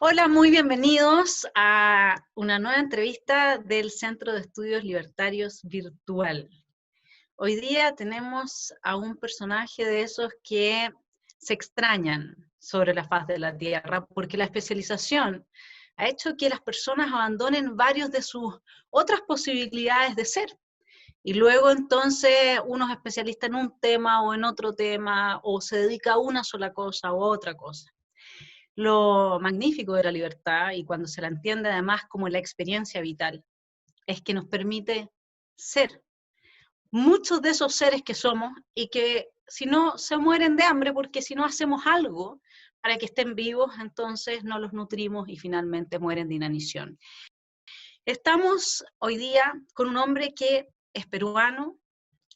Hola, muy bienvenidos a una nueva entrevista del Centro de Estudios Libertarios Virtual. Hoy día tenemos a un personaje de esos que se extrañan sobre la faz de la Tierra, porque la especialización ha hecho que las personas abandonen varios de sus otras posibilidades de ser. Y luego entonces uno es especialista en un tema o en otro tema, o se dedica a una sola cosa o a otra cosa. Lo magnífico de la libertad, y cuando se la entiende además como la experiencia vital, es que nos permite ser muchos de esos seres que somos y que si no se mueren de hambre, porque si no hacemos algo para que estén vivos, entonces no los nutrimos y finalmente mueren de inanición. Estamos hoy día con un hombre que es peruano,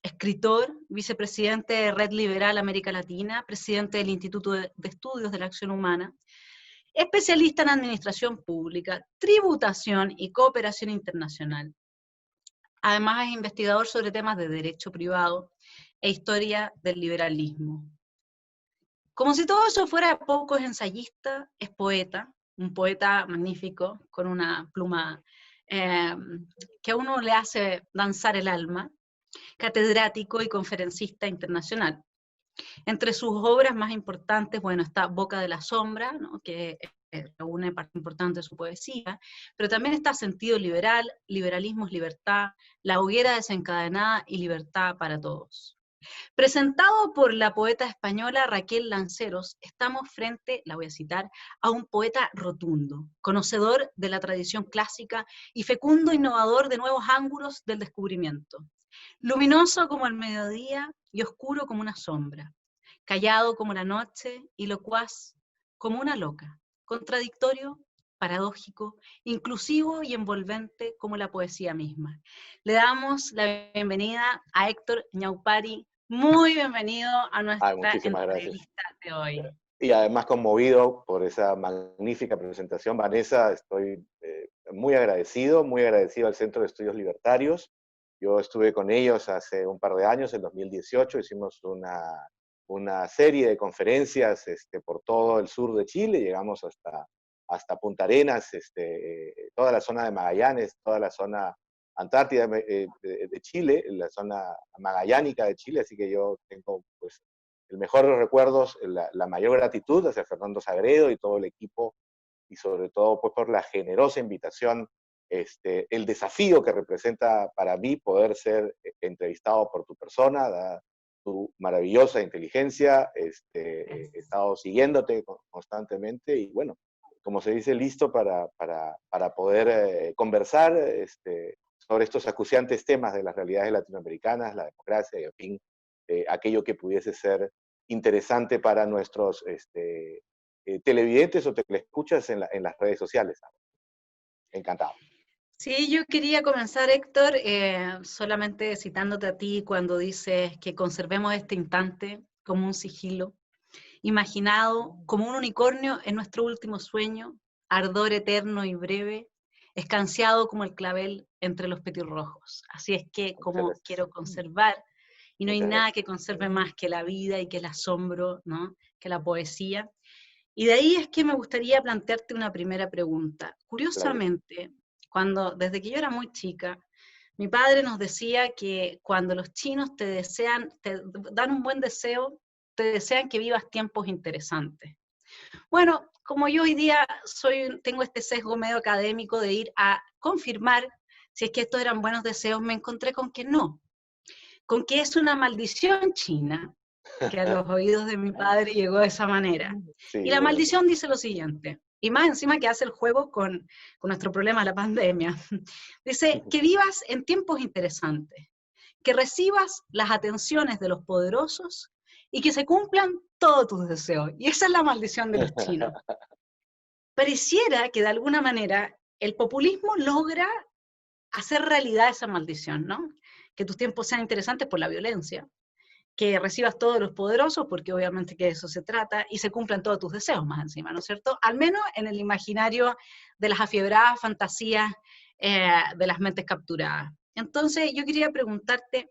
escritor, vicepresidente de Red Liberal América Latina, presidente del Instituto de Estudios de la Acción Humana, especialista en administración pública, tributación y cooperación internacional. Además es investigador sobre temas de derecho privado e historia del liberalismo. Como si todo eso fuera poco, es ensayista, es poeta, un poeta magnífico, con una pluma que a uno le hace danzar el alma, catedrático y conferencista internacional. Entre sus obras más importantes, bueno, está Boca de la Sombra, ¿no?, que reúne parte importante de su poesía, pero también está Sentido Liberal, Liberalismo es Libertad, La Hoguera Desencadenada y Libertad para Todos. Presentado por la poeta española Raquel Lanceros, estamos frente, la voy a citar, a un poeta rotundo, conocedor de la tradición clásica y fecundo innovador de nuevos ángulos del descubrimiento. Luminoso como el mediodía y oscuro como una sombra, callado como la noche y locuaz como una loca, contradictorio, paradójico, inclusivo y envolvente como la poesía misma. Le damos la bienvenida a Héctor Ñaupari. Muy bienvenido a nuestra Muchísimas gracias. entrevista de hoy. Y además conmovido por esa magnífica presentación, Vanessa, estoy muy agradecido al Centro de Estudios Libertarios. Yo estuve con ellos hace un par de años, en 2018, hicimos una serie de conferencias por todo el sur de Chile, llegamos hasta Punta Arenas, toda la zona de Magallanes, toda la zona antártida de Chile, la zona magallánica de Chile, así que yo tengo pues el mejor de los recuerdos, la mayor gratitud hacia Fernando Sagredo y todo el equipo, y sobre todo pues por la generosa invitación, el desafío que representa para mí poder ser entrevistado por tu persona, tu maravillosa inteligencia, he estado siguiéndote constantemente y bueno, como se dice, listo para poder conversar sobre estos acuciantes temas de las realidades latinoamericanas, la democracia y, en fin, aquello que pudiese ser interesante para nuestros televidentes o teleescuchas en las redes sociales. Encantado. Sí, yo quería comenzar, Héctor, solamente citándote a ti cuando dices que conservemos este instante como un sigilo, imaginado como un unicornio en nuestro último sueño, ardor eterno y breve, escanciado como el clavel entre los petirrojos. Así es que como quiero conservar, y no hay nada que conserve más que la vida y que el asombro, ¿no?, que la poesía. Y de ahí es que me gustaría plantearte una primera pregunta. Curiosamente, desde que yo era muy chica, mi padre nos decía que cuando los chinos te dan un buen deseo, te desean que vivas tiempos interesantes. Bueno, como yo hoy día tengo este sesgo medio académico de ir a confirmar si es que estos eran buenos deseos, me encontré con que no, con que es una maldición china que a los oídos de mi padre llegó de esa manera. Sí, Y la bueno. maldición dice lo siguiente, y más encima que hace el juego con nuestro problema, la pandemia. Dice, que vivas en tiempos interesantes, que recibas las atenciones de los poderosos y que se cumplan todos tus deseos. Y esa es la maldición de los chinos. Pareciera que de alguna manera el populismo logra hacer realidad esa maldición, ¿no? Que tus tiempos sean interesantes por la violencia, que recibas todos los poderosos, porque obviamente que de eso se trata, y se cumplan todos tus deseos más encima, ¿no es cierto? Al menos en el imaginario de las afiebradas fantasías de las mentes capturadas. Entonces yo quería preguntarte,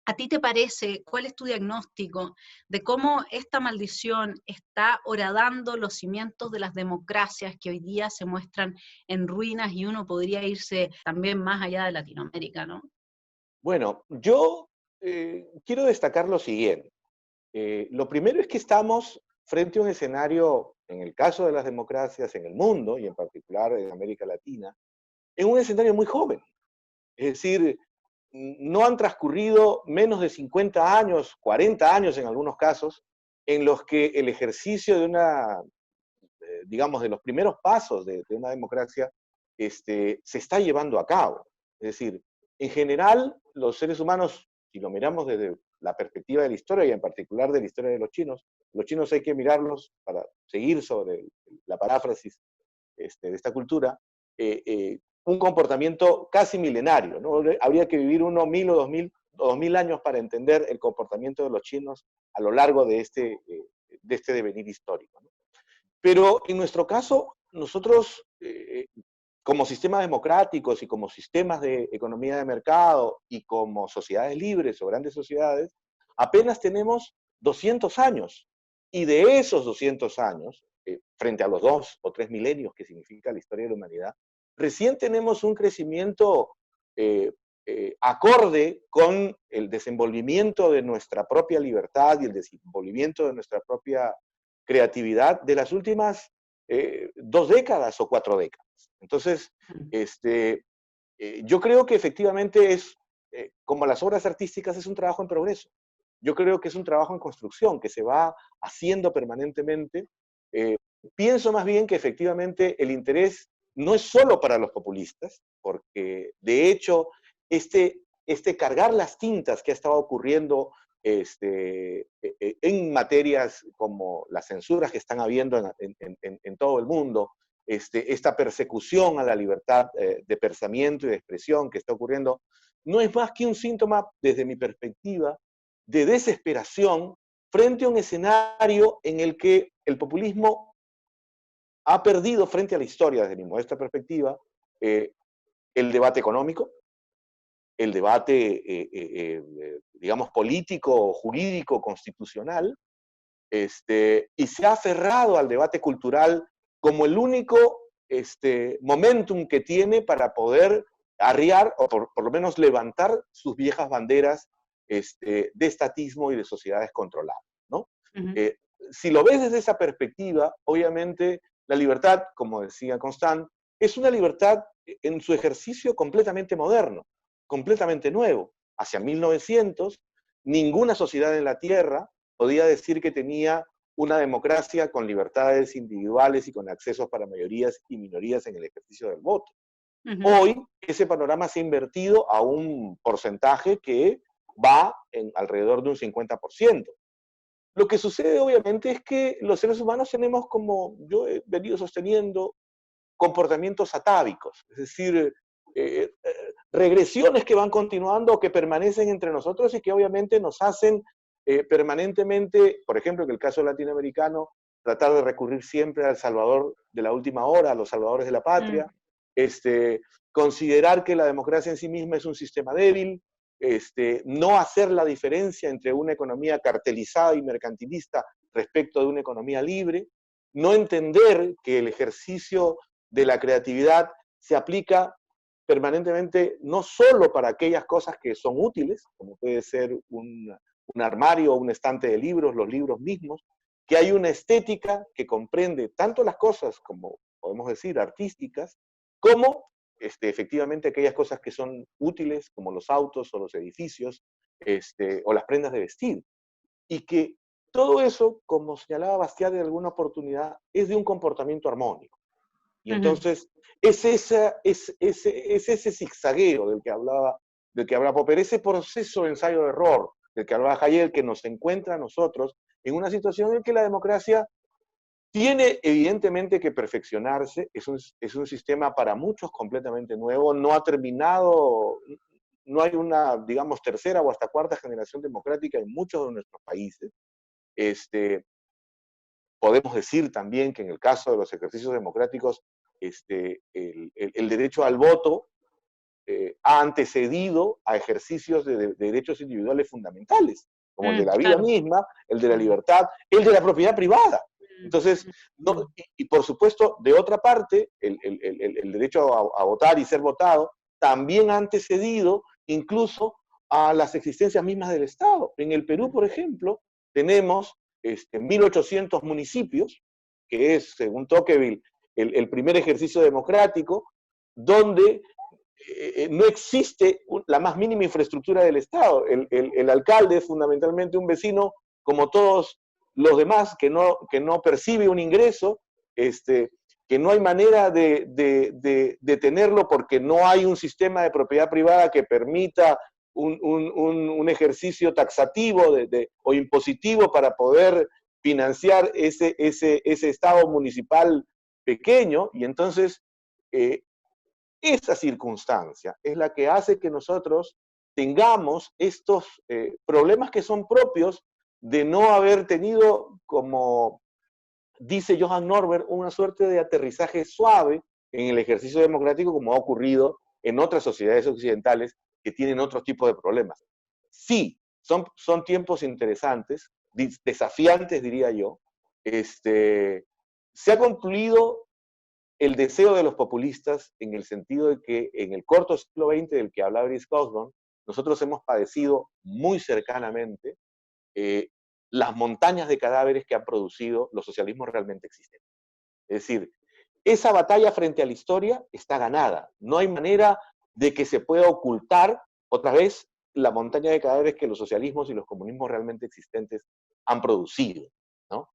¿A ti te parece, cuál es tu diagnóstico de cómo esta maldición está horadando los cimientos de las democracias que hoy día se muestran en ruinas y uno podría irse también más allá de Latinoamérica, ¿no? Bueno, yo quiero destacar lo siguiente. Lo primero es que estamos frente a un escenario, en el caso de las democracias en el mundo, y en particular en América Latina, en un escenario muy joven. Es decir, no han transcurrido menos de 50 años, 40 años en algunos casos, en los que el ejercicio de una, digamos, de los primeros pasos de una democracia se está llevando a cabo. Es decir, en general, los seres humanos, si lo miramos desde la perspectiva de la historia y en particular de la historia de los chinos hay que mirarlos para seguir sobre la paráfrasis de esta cultura, un comportamiento casi milenario, ¿no? Habría que vivir uno 1000 o 2000 años para entender el comportamiento de los chinos a lo largo de este devenir histórico, ¿no? Pero en nuestro caso, nosotros, como sistemas democráticos y como sistemas de economía de mercado y como sociedades libres o grandes sociedades, apenas tenemos 200 años. Y de esos 200 años, frente a los 2 o 3 milenios que significa la historia de la humanidad, recién tenemos un crecimiento eh, acorde con el desenvolvimiento de nuestra propia libertad y el desenvolvimiento de nuestra propia creatividad de las últimas 2 décadas o 4 décadas. Entonces, yo creo que efectivamente es, como las obras artísticas, es un trabajo en progreso. Yo creo que es un trabajo en construcción, que se va haciendo permanentemente. Eh, Pienso más bien que efectivamente el interés no es solo para los populistas, porque de hecho este cargar las tintas que ha estado ocurriendo en materias como las censuras que están habiendo en todo el mundo, esta persecución a la libertad de pensamiento y de expresión que está ocurriendo, no es más que un síntoma, desde mi perspectiva, de desesperación frente a un escenario en el que el populismo ha perdido frente a la historia, desde mi modesta perspectiva, eh, el debate económico, el debate, digamos, político, jurídico, constitucional, y se ha aferrado al debate cultural como el único momentum que tiene para poder arriar o por lo menos levantar sus viejas banderas de estatismo y de sociedades controladas, ¿no? Ujú. Eh, si lo ves desde esa perspectiva, obviamente la libertad, como decía Constant, es una libertad en su ejercicio completamente moderno, completamente nuevo. Hacia 1900, ninguna sociedad en la Tierra podía decir que tenía una democracia con libertades individuales y con accesos para mayorías y minorías en el ejercicio del voto. Ujú. Hoy ese panorama se ha invertido a un porcentaje que va en alrededor de un 50%. Lo que sucede obviamente es que los seres humanos tenemos, como yo he venido sosteniendo, comportamientos atávicos, es decir, regresiones que van continuando o que permanecen entre nosotros y que obviamente nos hacen permanentemente, por ejemplo, en el caso latinoamericano, tratar de recurrir siempre al salvador de la última hora, a los salvadores de la Mm. patria, considerar que la democracia en sí misma es un sistema débil, no hacer la diferencia entre una economía cartelizada y mercantilista respecto de una economía libre, no entender que el ejercicio de la creatividad se aplica permanentemente no solo para aquellas cosas que son útiles, como puede ser un armario o un estante de libros, los libros mismos, que hay una estética que comprende tanto las cosas, como podemos decir, artísticas, como efectivamente aquellas cosas que son útiles, como los autos o los edificios, o las prendas de vestir. Y que todo eso, como señalaba Bastiat en alguna oportunidad, es de un comportamiento armónico. Y Ujú. entonces es ese zigzagueo del que hablaba Popper, ese proceso de ensayo de error del que hablaba Hayek, que nos encuentra a nosotros en una situación en que la democracia tiene evidentemente que perfeccionarse, es un sistema para muchos completamente nuevo, no ha terminado, no hay una, digamos, tercera o hasta cuarta generación democrática en muchos de nuestros países. Este, Podemos decir también que en el caso de los ejercicios democráticos, el derecho al voto ha antecedido a ejercicios de derechos individuales fundamentales, como el de la vida Claro. misma, el de la libertad, el de la propiedad privada. Entonces, y por supuesto, de otra parte, el derecho a votar y ser votado también ha antecedido incluso a las existencias mismas del Estado. En el Perú, por ejemplo, tenemos 1.800 municipios, que es, según Tocqueville, el primer ejercicio democrático, donde no existe la más mínima infraestructura del Estado. El alcalde es fundamentalmente un vecino, como todos los demás, que no percibe un ingreso, que no hay manera de tenerlo porque no hay un sistema de propiedad privada que permita un ejercicio taxativo o impositivo para poder financiar ese Estado municipal pequeño, y entonces esa circunstancia es la que hace que nosotros tengamos estos problemas que son propios de no haber tenido, como dice Johan Norberg, una suerte de aterrizaje suave en el ejercicio democrático, como ha ocurrido en otras sociedades occidentales que tienen otro tipo de problemas. Sí, son tiempos interesantes, desafiantes, diría yo. Se ha concluido el deseo de los populistas en el sentido de que en el corto siglo XX del que habla Brice Osborne, nosotros hemos padecido muy cercanamente las montañas de cadáveres que han producido los socialismos realmente existentes. Es decir, esa batalla frente a la historia está ganada. No hay manera de que se pueda ocultar otra vez la montaña de cadáveres que los socialismos y los comunismos realmente existentes han producido, ¿no?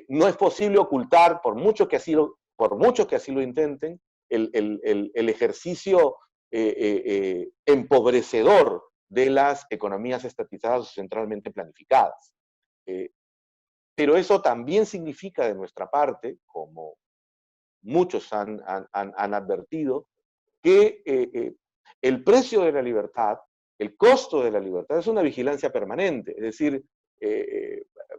No es posible ocultar, por mucho que así lo intenten, el ejercicio empobrecedor de las economías estatizadas o centralmente planificadas. Pero eso también significa de nuestra parte, como muchos han advertido, que el precio de la libertad, el costo de la libertad, es una vigilancia permanente. Es decir,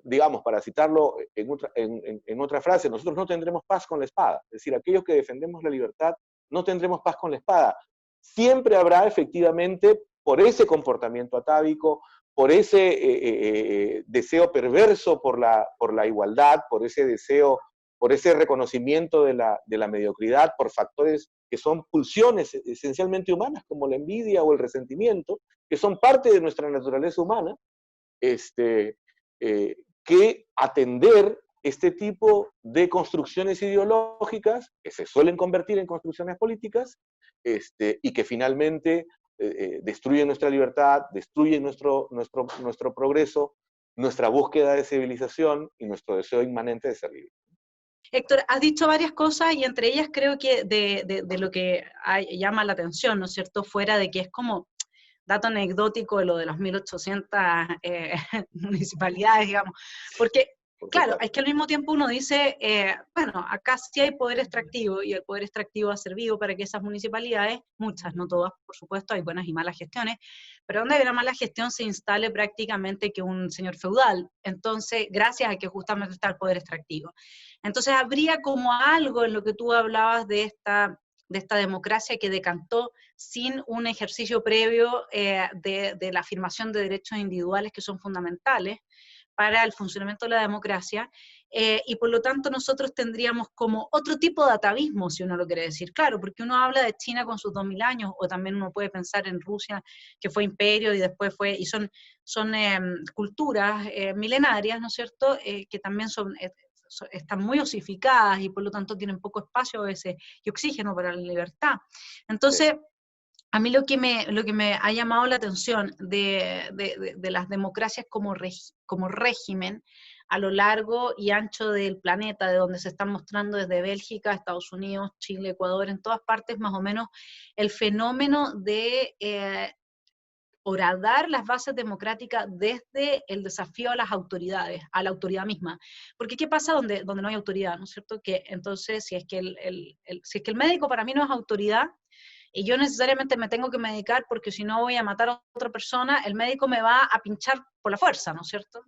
digamos, para citarlo en otra frase, nosotros no tendremos paz con la espada. Es decir, aquellos que defendemos la libertad no tendremos paz con la espada. Siempre habrá efectivamente, por ese comportamiento atávico, por ese deseo perverso por la igualdad, por ese deseo, por ese reconocimiento de la mediocridad, por factores que son pulsiones esencialmente humanas, como la envidia o el resentimiento, que son parte de nuestra naturaleza humana, que atender este tipo de construcciones ideológicas que se suelen convertir en construcciones políticas y que finalmente destruyen nuestra libertad, destruyen nuestro progreso, nuestra búsqueda de civilización y nuestro deseo inmanente de ser libre. Héctor, has dicho varias cosas y entre ellas creo que de lo que llama la atención, ¿no es cierto? Fuera de que es como dato anecdótico de lo de las 1.800 municipalidades, digamos, porque claro, es que al mismo tiempo uno dice, bueno, acá sí hay poder extractivo y el poder extractivo ha servido para que esas municipalidades, muchas, no todas, por supuesto, hay buenas y malas gestiones, pero donde hay una mala gestión se instale prácticamente que un señor feudal, entonces, gracias a que justamente está el poder extractivo. Entonces, habría como algo en lo que tú hablabas de esta democracia que decantó sin un ejercicio previo de la afirmación de derechos individuales que son fundamentales para el funcionamiento de la democracia, y por lo tanto nosotros tendríamos como otro tipo de atavismo, si uno lo quiere decir, claro, porque uno habla de China con sus 2000 años, o también uno puede pensar en Rusia, que fue imperio y después fue, y son culturas milenarias, ¿no es cierto?, que también están muy osificadas y por lo tanto tienen poco espacio a veces y oxígeno para la libertad. Entonces, sí. A mí lo que me ha llamado la atención de las democracias como régimen a lo largo y ancho del planeta, de donde se están mostrando desde Bélgica, Estados Unidos, Chile, Ecuador, en todas partes más o menos, el fenómeno de horadar las bases democráticas desde el desafío a las autoridades, a la autoridad misma. Porque ¿qué pasa donde no hay autoridad? ¿No es cierto? Que entonces, si es que el médico para mí no es autoridad, y yo necesariamente me tengo que medicar porque si no voy a matar a otra persona, el médico me va a pinchar por la fuerza, ¿no es cierto?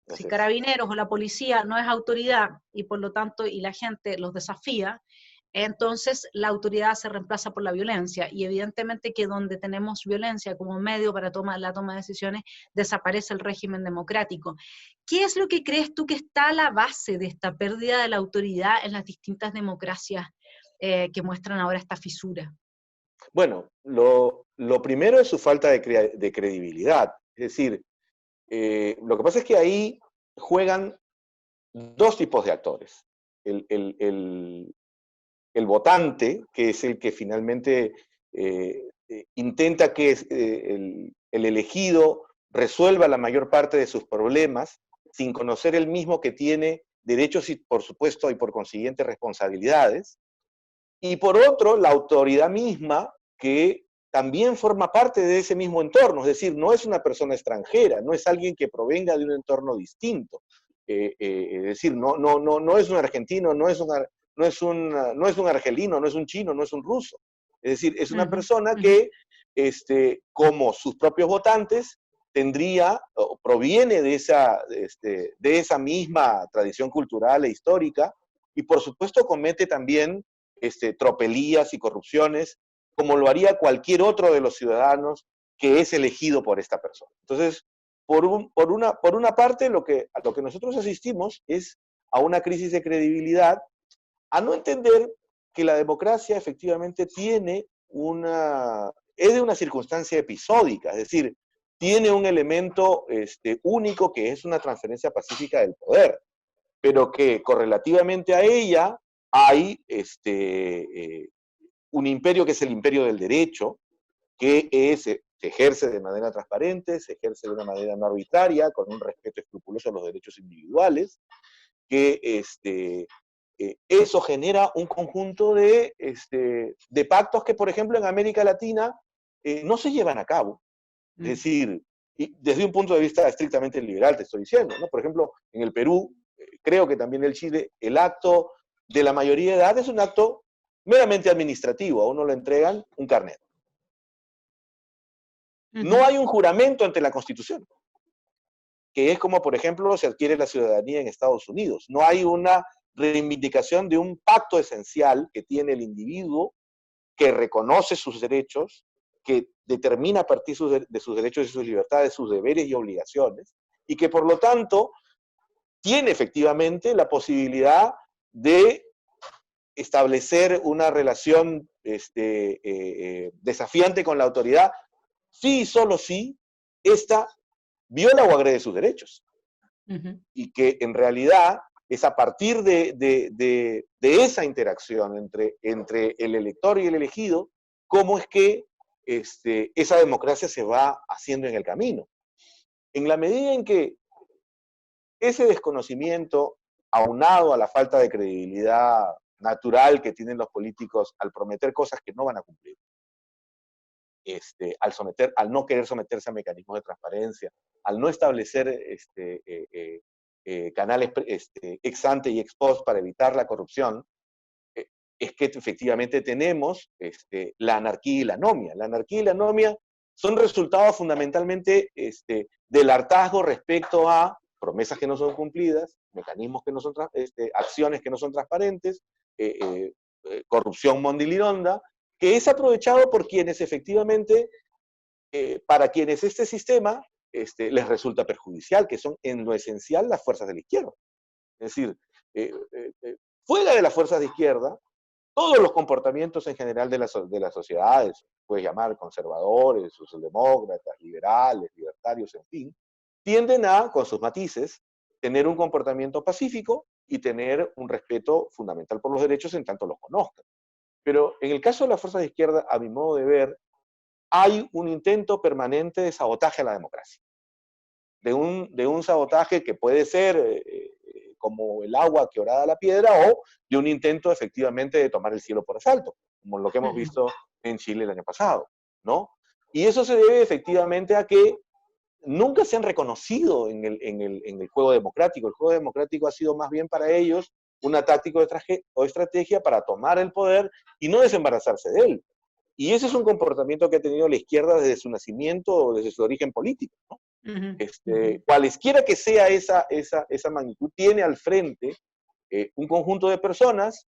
Si Carabineros o la policía no es autoridad y por lo tanto y la gente los desafía, entonces la autoridad se reemplaza por la violencia, y evidentemente que donde tenemos violencia como medio para la toma de decisiones, desaparece el régimen democrático. ¿Qué es lo que crees tú que está a la base de esta pérdida de la autoridad en las distintas democracias que muestran ahora esta fisura? Bueno, lo primero es su falta de credibilidad. Es decir, lo que pasa es que ahí juegan dos tipos de actores. El votante, que es el que finalmente intenta que el elegido resuelva la mayor parte de sus problemas, sin conocer él mismo que tiene derechos y, por supuesto, y por consiguiente responsabilidades. Y por otro, la autoridad misma, que también forma parte de ese mismo entorno, es decir, no es una persona extranjera, no es alguien que provenga de un entorno distinto. Es decir, no es un argentino, no es un argelino, no es un chino, no es un ruso. Es decir, es una persona que, como sus propios votantes, tendría o proviene de esa misma tradición cultural e histórica, y por supuesto comete también tropelías y corrupciones, como lo haría cualquier otro de los ciudadanos que es elegido por esta persona. Entonces, por una parte, a lo que nosotros asistimos es a una crisis de credibilidad, a no entender que la democracia efectivamente es de una circunstancia episódica, es decir, tiene un elemento único, que es una transferencia pacífica del poder, pero que correlativamente a ella hay un imperio que es el imperio del derecho, que se ejerce de manera transparente, se ejerce de una manera no arbitraria, con un respeto escrupuloso a los derechos individuales, que eso genera un conjunto de pactos que, por ejemplo, en América Latina no se llevan a cabo. Es decir, y desde un punto de vista estrictamente liberal, te estoy diciendo, ¿no? Por ejemplo, en el Perú, creo que también en el Chile, el acto de la mayoría de edad es un acto meramente administrativo. A uno le entregan un carnet. No hay un juramento ante la Constitución, que es como, por ejemplo, se adquiere la ciudadanía en Estados Unidos. No hay una reivindicación de un pacto esencial que tiene el individuo, que reconoce sus derechos, que determina a partir de sus derechos y sus libertades, sus deberes y obligaciones, y que por lo tanto tiene efectivamente la posibilidad de establecer una relación desafiante con la autoridad, sí y solo si ésta viola o agrede sus derechos. Y que en realidad es a partir de esa interacción entre el elector y el elegido, cómo es que esa democracia se va haciendo en el camino. En la medida en que ese desconocimiento, aunado a la falta de credibilidad natural que tienen los políticos al prometer cosas que no van a cumplir, al no querer someterse a mecanismos de transparencia, al no establecer canales ex ante y ex post para evitar la corrupción, es que efectivamente tenemos la anarquía y la anomia. La anarquía y la anomia son resultados fundamentalmente del hartazgo respecto a promesas que no son cumplidas, mecanismos que no son, acciones que no son transparentes, corrupción mondilironda, que es aprovechado por quienes efectivamente, para quienes este sistema les resulta perjudicial, que son en lo esencial las fuerzas de la izquierda. Es decir, fuera de las fuerzas de izquierda, todos los comportamientos en general de las sociedades, puedes llamar conservadores, socialdemócratas, liberales, libertarios, en fin, tienden a, con sus matices, tener un comportamiento pacífico y tener un respeto fundamental por los derechos en tanto los conozcan. Pero en el caso de las fuerzas de izquierda, a mi modo de ver, hay un intento permanente de sabotaje a la democracia. De un sabotaje que puede ser como el agua que horada la piedra, o de un intento efectivamente de tomar el cielo por asalto, como lo que hemos visto en Chile el año pasado, ¿no? Y eso se debe efectivamente a que nunca se han reconocido en el juego democrático. El juego democrático ha sido más bien para ellos una táctica o estrategia para tomar el poder y no desembarazarse de él. Y ese es un comportamiento que ha tenido la izquierda desde su nacimiento o desde su origen político, ¿no? Cualesquiera que sea esa magnitud, tiene al frente un conjunto de personas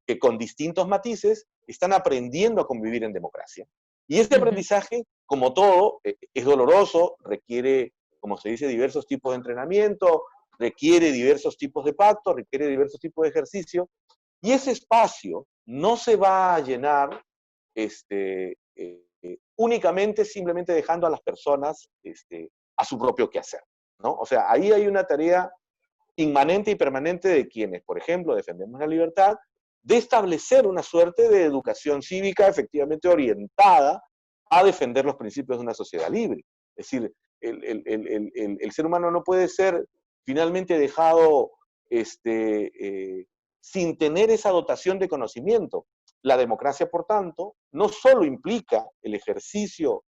que con distintos matices están aprendiendo a convivir en democracia. Y este aprendizaje, como todo, es doloroso, requiere, como se dice, diversos tipos de entrenamiento, requiere diversos tipos de pactos, requiere diversos tipos de ejercicio, y ese espacio no se va a llenar únicamente simplemente dejando a las personas a su propio quehacer, ¿no? O sea, ahí hay una tarea inmanente y permanente de quienes, por ejemplo, defendemos la libertad, de establecer una suerte de educación cívica efectivamente orientada a defender los principios de una sociedad libre. Es decir, el ser humano no puede ser finalmente dejado sin tener esa dotación de conocimiento. La democracia, por tanto, no solo implica el ejercicio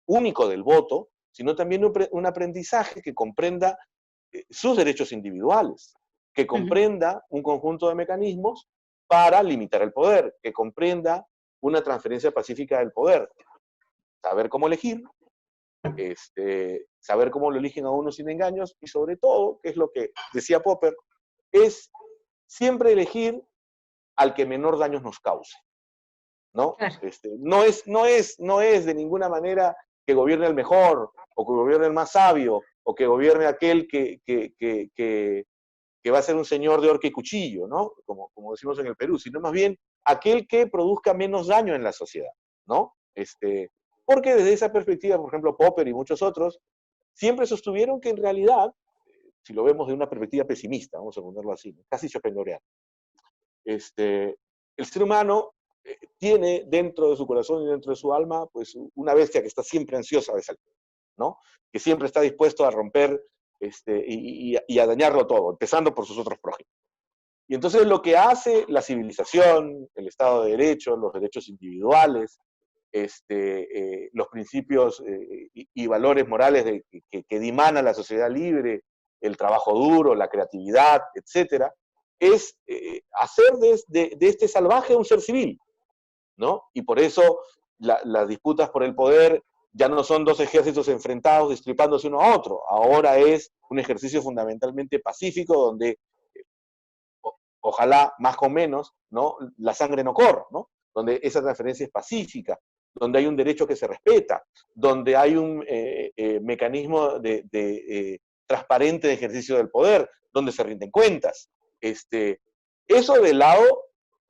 único del voto, sino también un aprendizaje que comprenda sus derechos individuales, que comprenda un conjunto de mecanismos para limitar el poder, que comprenda una transferencia pacífica del poder, saber cómo elegir, saber cómo lo eligen a uno sin engaños, y sobre todo, que es lo que decía Popper, es siempre elegir al que menor daños nos cause, ¿no? Claro. No es de ninguna manera que gobierne el mejor, o que gobierne el más sabio, o que gobierne aquel que va a ser un señor de horca y cuchillo, ¿no? Como decimos en el Perú, sino más bien aquel que produzca menos daño en la sociedad, ¿no? Porque desde esa perspectiva, por ejemplo, Popper y muchos otros, siempre sostuvieron que en realidad, si lo vemos de una perspectiva pesimista, vamos a ponerlo así, casi schopenhaueriana, el ser humano tiene dentro de su corazón y dentro de su alma, pues una bestia que está siempre ansiosa de salir, ¿no? Que siempre está dispuesto a romper y a dañarlo todo, empezando por sus otros prójimos. Y entonces lo que hace la civilización, el Estado de Derecho, los derechos individuales, los principios y valores morales que dimana la sociedad libre, el trabajo duro, la creatividad, etcétera, es hacer de este salvaje un ser civil, ¿no? Y por eso las disputas por el poder ya no son dos ejércitos enfrentados destripándose uno a otro, ahora es un ejercicio fundamentalmente pacífico donde, ojalá más con menos, ¿no? La sangre no corra, ¿no? Donde esa transferencia es pacífica, donde hay un derecho que se respeta, donde hay un mecanismo transparente de ejercicio del poder, donde se rinden cuentas. Eso del lado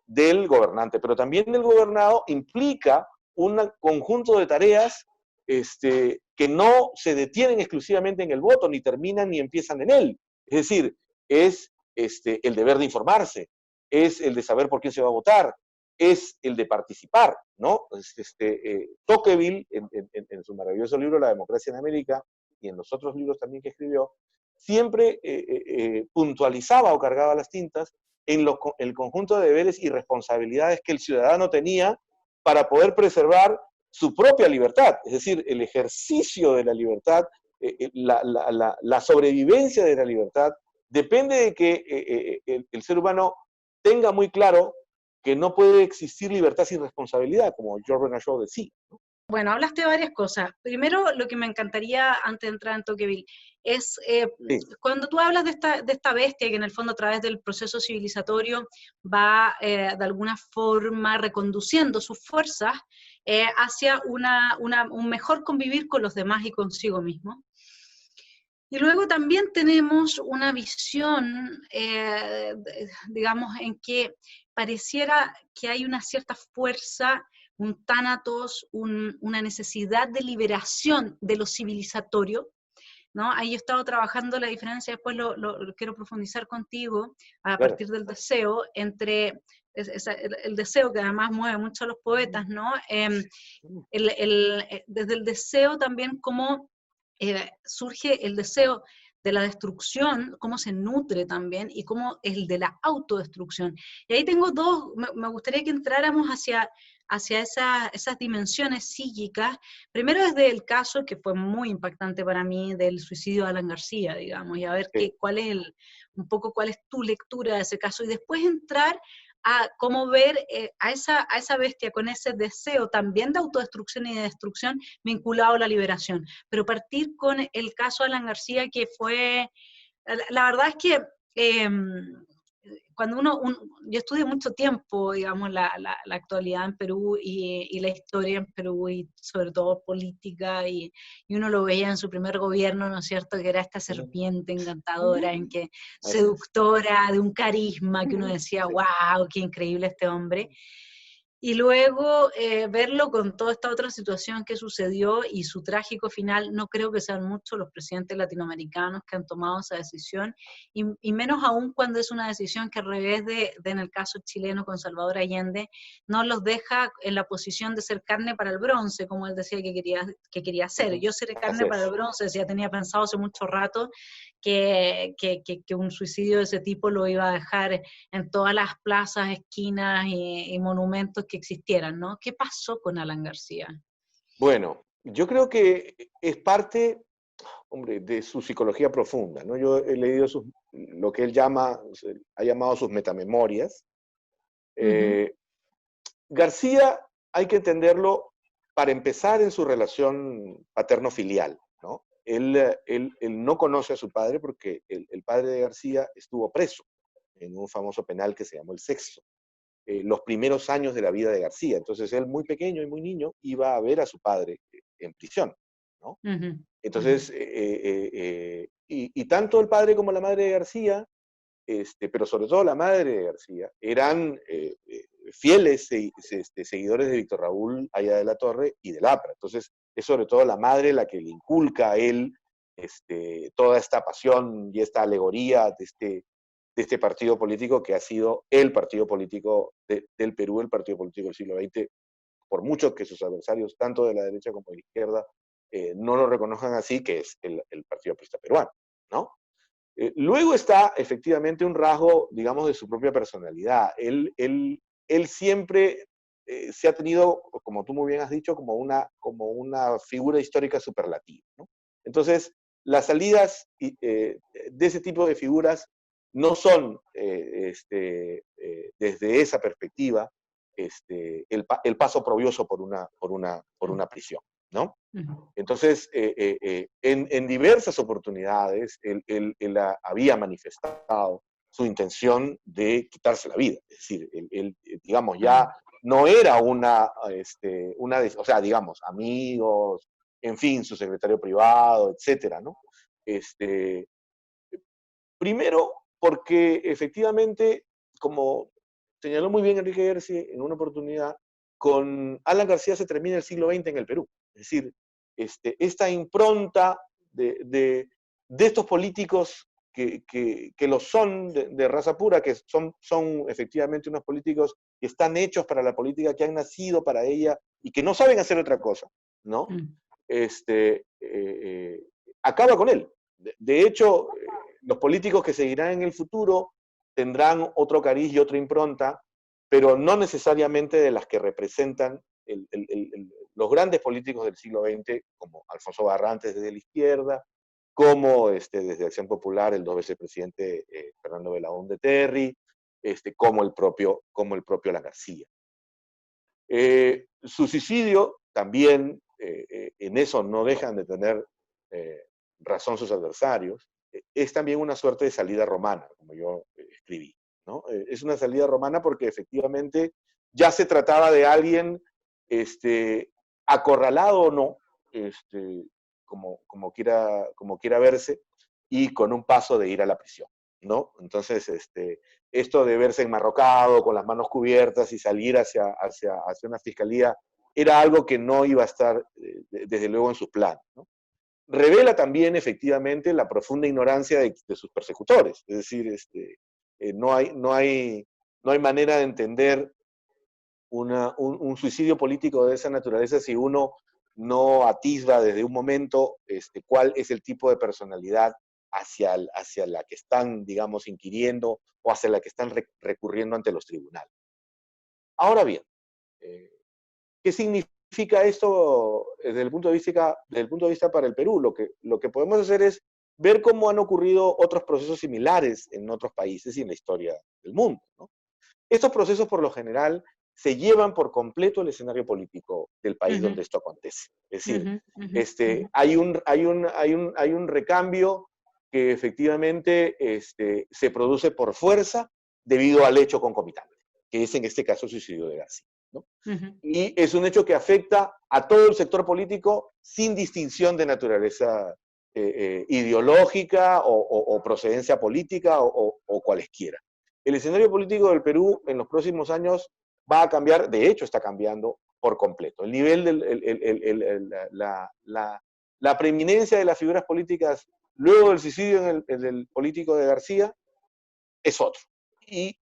del gobernante, pero también el gobernado implica un conjunto de tareas que no se detienen exclusivamente en el voto, ni terminan ni empiezan en él. Es decir, es el deber de informarse, es el de saber por quién se va a votar, es el de participar, ¿no? Tocqueville, en su maravilloso libro La democracia en América, y en los otros libros también que escribió, siempre puntualizaba o cargaba las tintas en el conjunto de deberes y responsabilidades que el ciudadano tenía para poder preservar su propia libertad, es decir, el ejercicio de la libertad, la sobrevivencia de la libertad, depende de que el ser humano tenga muy claro que no puede existir libertad sin responsabilidad, como George Bernard Shaw decía, ¿no? Bueno, hablaste de varias cosas. Primero, lo que me encantaría, antes de entrar en Tocqueville, es Sí. cuando tú hablas de esta bestia que en el fondo a través del proceso civilizatorio va de alguna forma reconduciendo sus fuerzas hacia un mejor convivir con los demás y consigo mismo. Y luego también tenemos una visión, digamos, en que pareciera que hay una cierta fuerza, un tánatos, una necesidad de liberación de lo civilizatorio, ¿no? Ahí yo he estado trabajando la diferencia, después lo quiero profundizar contigo, a Claro. partir del deseo, entre el deseo que además mueve mucho a los poetas, ¿no? Desde el deseo también cómo surge el deseo de la destrucción, cómo se nutre también, y cómo el de la autodestrucción. Y ahí tengo dos, me gustaría que entráramos hacia esas dimensiones psíquicas, primero desde el caso que fue muy impactante para mí del suicidio de Alan García, digamos, y a ver Sí. un poco cuál es tu lectura de ese caso, y después entrar a cómo ver a esa bestia con ese deseo también de autodestrucción y de destrucción vinculado a la liberación. Pero partir con el caso de Alan García, que fue, la verdad es que cuando yo estudié mucho tiempo, digamos, la actualidad en Perú y la historia en Perú y sobre todo política y uno lo veía en su primer gobierno, ¿no es cierto?, que era esta serpiente encantadora, en que seductora, de un carisma, que uno decía, wow, qué increíble este hombre. Y luego verlo con toda esta otra situación que sucedió y su trágico final, no creo que sean muchos los presidentes latinoamericanos que han tomado esa decisión, y menos aún cuando es una decisión que al revés de en el caso chileno con Salvador Allende, no los deja en la posición de ser carne para el bronce, como él decía que quería hacer. Yo seré carne para el bronce, ya tenía pensado hace mucho rato que un suicidio de ese tipo lo iba a dejar en todas las plazas, esquinas y monumentos que existieran, ¿no? ¿Qué pasó con Alan García? Bueno, yo creo que es parte, hombre, de su psicología profunda, ¿no? Yo he leído lo que él ha llamado sus metamemorias. García hay que entenderlo, para empezar, en su relación paterno-filial, ¿no? Él no conoce a su padre porque el padre de García estuvo preso en un famoso penal que se llamó El Sexto, los primeros años de la vida de García. Entonces él, muy pequeño y muy niño, iba a ver a su padre en prisión, ¿no? Entonces, y tanto el padre como la madre de García, pero sobre todo la madre de García, eran fieles seguidores de Víctor Raúl Haya de la Torre y del APRA. Entonces, es sobre todo la madre la que le inculca a él toda esta pasión y esta alegoría de este partido político que ha sido el partido político del Perú, el partido político del siglo XX, por mucho que sus adversarios, tanto de la derecha como de la izquierda, no lo reconozcan así, que es el Partido Aprista Peruano, ¿no? Luego está efectivamente un rasgo, digamos, de su propia personalidad. Él siempre se ha tenido, como tú muy bien has dicho, como una figura histórica superlativa, ¿no? Entonces, las salidas de ese tipo de figuras no son, desde esa perspectiva, el paso oprobioso por una prisión, ¿no? Entonces, en diversas oportunidades, él había manifestado su intención de quitarse la vida. Es decir, digamos, ya no era o sea, digamos, amigos, en fin, su secretario privado, etcétera, ¿no? Primero, porque efectivamente, como señaló muy bien Enrique Gersi en una oportunidad, con Alan García se termina el siglo XX en el Perú. Es decir, esta impronta de estos políticos que lo son de raza pura, que son efectivamente unos políticos que están hechos para la política, que han nacido para ella y que no saben hacer otra cosa, ¿no? Acaba con él. De hecho, los políticos que seguirán en el futuro tendrán otro cariz y otra impronta, pero no necesariamente de las que representan los grandes políticos del siglo XX, como Alfonso Barrantes desde la izquierda, como desde Acción Popular el dos veces presidente Fernando Belaúnde Terry, como el propio Alan García. Su suicidio también, en eso no dejan de tener razón sus adversarios, es también una suerte de salida romana, como yo escribí, ¿no? Es una salida romana porque efectivamente ya se trataba de alguien acorralado o no, como quiera verse, y con un paso de ir a la prisión, ¿no? Entonces, esto de verse enmarrocado, con las manos cubiertas y salir hacia una fiscalía, era algo que no iba a estar, desde luego, en sus planes, ¿no? Revela también, efectivamente, la profunda ignorancia de sus persecutores. Es decir, no hay manera de entender un suicidio político de esa naturaleza si uno no atisba desde un momento cuál es el tipo de personalidad hacia la que están, digamos, inquiriendo o hacia la que están recurriendo ante los tribunales. Ahora bien, ¿qué significa esto desde el punto de vista para el Perú? Lo que podemos hacer es ver cómo han ocurrido otros procesos similares en otros países y en la historia del mundo, ¿no? Estos procesos, por lo general, se llevan por completo el escenario político del país donde esto acontece. Es decir, hay un recambio que efectivamente se produce por fuerza debido al hecho concomitante, que es en este caso el suicidio de García, ¿no? Y es un hecho que afecta a todo el sector político sin distinción de naturaleza ideológica o procedencia política o cualesquiera. El escenario político del Perú en los próximos años va a cambiar, de hecho está cambiando por completo. El nivel, la preeminencia de las figuras políticas luego del suicidio en el político de García es otro. Y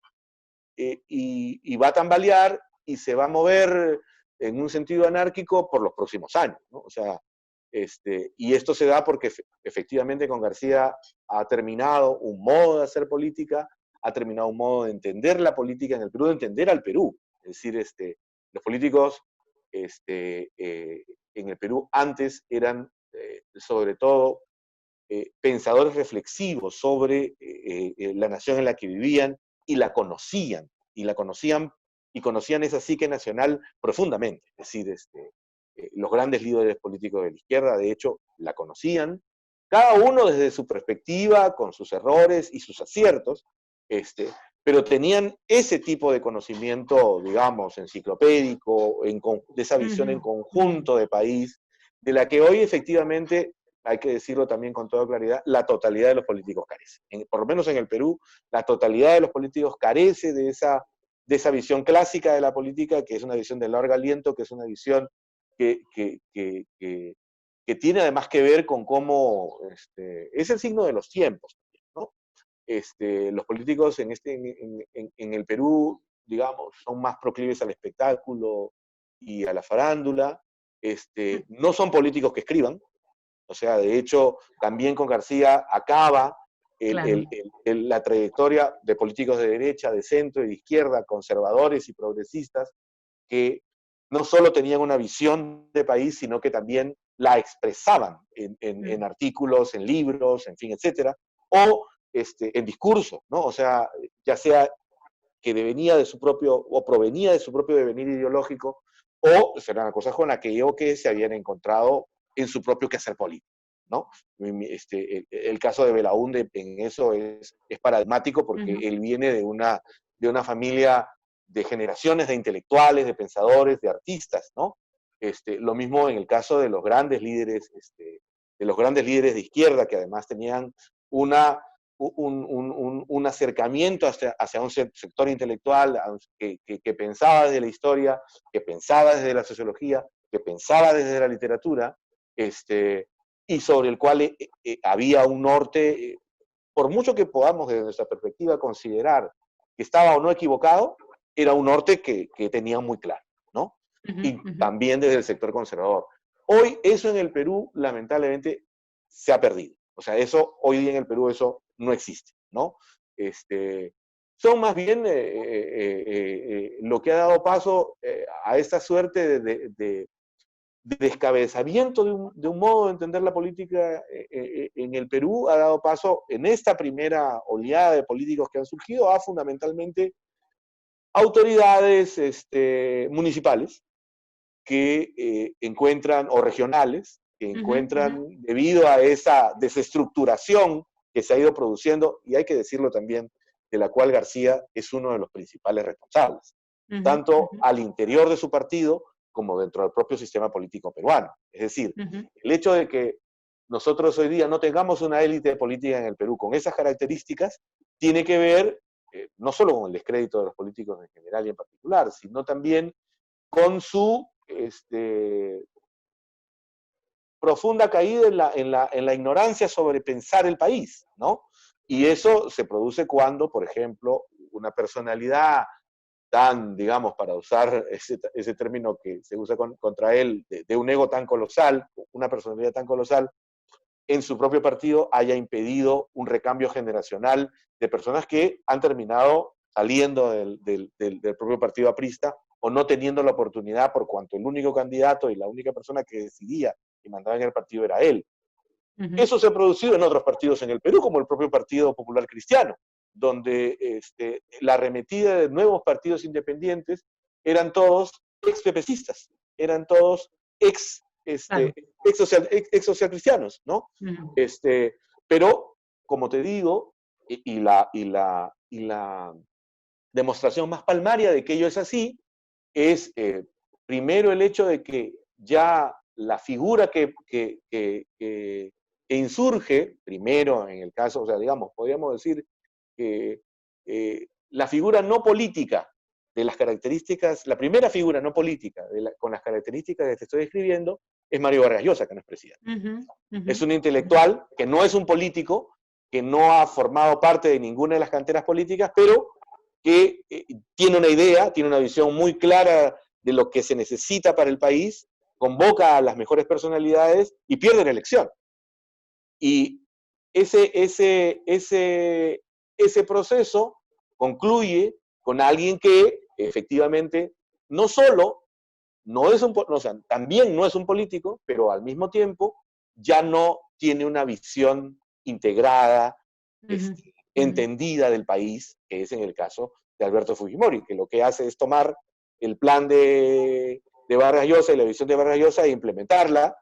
va a tambalear y se va a mover en un sentido anárquico por los próximos años, ¿no? O sea, y esto se da porque efectivamente con García ha terminado un modo de hacer política, ha terminado un modo de entender la política en el Perú, de entender al Perú. Es decir, los políticos en el Perú antes eran sobre todo pensadores reflexivos sobre la nación en la que vivían y la conocían, y conocían esa psique nacional profundamente. Es decir, los grandes líderes políticos de la izquierda, de hecho, la conocían, cada uno desde su perspectiva, con sus errores y sus aciertos, pero tenían ese tipo de conocimiento, digamos, enciclopédico, de esa visión en conjunto de país, de la que hoy efectivamente, hay que decirlo también con toda claridad, la totalidad de los políticos carece. Por lo menos en el Perú, la totalidad de los políticos carece de esa visión clásica de la política, que es una visión de largo aliento, que es una visión que tiene además que ver con cómo es el signo de los tiempos, ¿no? Los políticos en el Perú, digamos, son más proclives al espectáculo y a la farándula. No son políticos que escriban, o sea, de hecho, también con García acaba Claro. la trayectoria de políticos de derecha, de centro y de izquierda, conservadores y progresistas, que no solo tenían una visión de país, sino que también la expresaban en artículos, en libros, en fin, etcétera, o en discursos, ¿no? O sea, ya sea que venía de su propio, o provenía de su propio devenir ideológico, o serán cosas con aquello que se habían encontrado en su propio quehacer político, ¿no? El caso de Belaúnde en eso es paradigmático porque él viene de una familia de generaciones de intelectuales, de pensadores, de artistas, ¿no? Lo mismo en el caso de los grandes líderes, de izquierda, que además tenían un acercamiento hacia un sector intelectual que pensaba desde la historia, que pensaba desde la sociología, que pensaba desde la literatura, y sobre el cual había un norte, por mucho que podamos desde nuestra perspectiva considerar que estaba o no equivocado, era un norte que tenía muy claro, ¿no? Y también desde el sector conservador. Hoy eso en el Perú, lamentablemente, se ha perdido. O sea, eso, hoy día en el Perú eso no existe, ¿no? Son más bien lo que ha dado paso a esta suerte de descabezamiento de un modo de entender la política en el Perú, ha dado paso en esta primera oleada de políticos que han surgido a fundamentalmente autoridades municipales que encuentran, o regionales, que encuentran, debido a esa desestructuración que se ha ido produciendo, y hay que decirlo también, de la cual García es uno de los principales responsables, tanto al interior de su partido como dentro del propio sistema político peruano. Es decir, el hecho de que nosotros hoy día no tengamos una élite política en el Perú con esas características, tiene que ver no solo con el descrédito de los políticos en general y en particular, sino también con su profunda caída en la ignorancia sobre pensar el país, ¿no? Y eso se produce cuando, por ejemplo, una personalidad tan, digamos, para usar ese término que se usa contra él, de un ego tan colosal, una personalidad tan colosal, en su propio partido haya impedido un recambio generacional de personas que han terminado saliendo del propio partido aprista o no teniendo la oportunidad por cuanto el único candidato y la única persona que decidía y mandaba en el partido era él. Eso se ha producido en otros partidos en el Perú, como el propio Partido Popular Cristiano, donde la arremetida de nuevos partidos independientes eran todos ex-pepecistas, eran todos ex social cristianos, ¿no? Pero, como te digo, y la demostración más palmaria de que ello es así es, primero, el hecho de que ya la figura que insurge, primero en el caso, o sea, digamos, podríamos decir que la figura no política de las características, la primera figura no política con las características que te estoy describiendo, es Mario Vargas Llosa, que no es presidente. Es un intelectual que no es un político, que no ha formado parte de ninguna de las canteras políticas, pero que tiene una idea, tiene una visión muy clara de lo que se necesita para el país, convoca a las mejores personalidades y pierde la elección. Y ese proceso concluye con alguien que efectivamente no solo no es o sea, también no es un político, pero al mismo tiempo ya no tiene una visión integrada, entendida del país, que es en el caso de Alberto Fujimori, que lo que hace es tomar el plan de Vargas Llosa y la visión de Vargas Llosa e implementarla,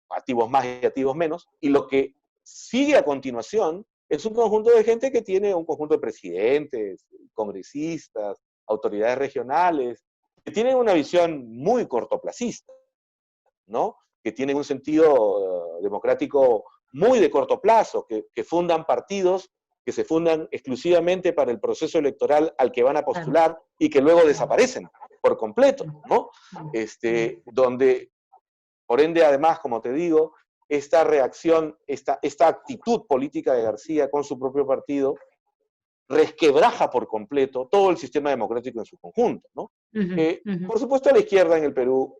activos más y activos menos, y lo que sigue a continuación es un conjunto de gente que tiene un conjunto de presidentes, congresistas, autoridades regionales, que tienen una visión muy cortoplacista, ¿no? Que tienen un sentido democrático muy de corto plazo, que fundan partidos que se fundan exclusivamente para el proceso electoral al que van a postular y que luego desaparecen por completo, ¿no? Donde, por ende, además, como te digo, esta reacción, esta actitud política de García con su propio partido resquebraja por completo todo el sistema democrático en su conjunto, ¿no? Por supuesto, la izquierda en el Perú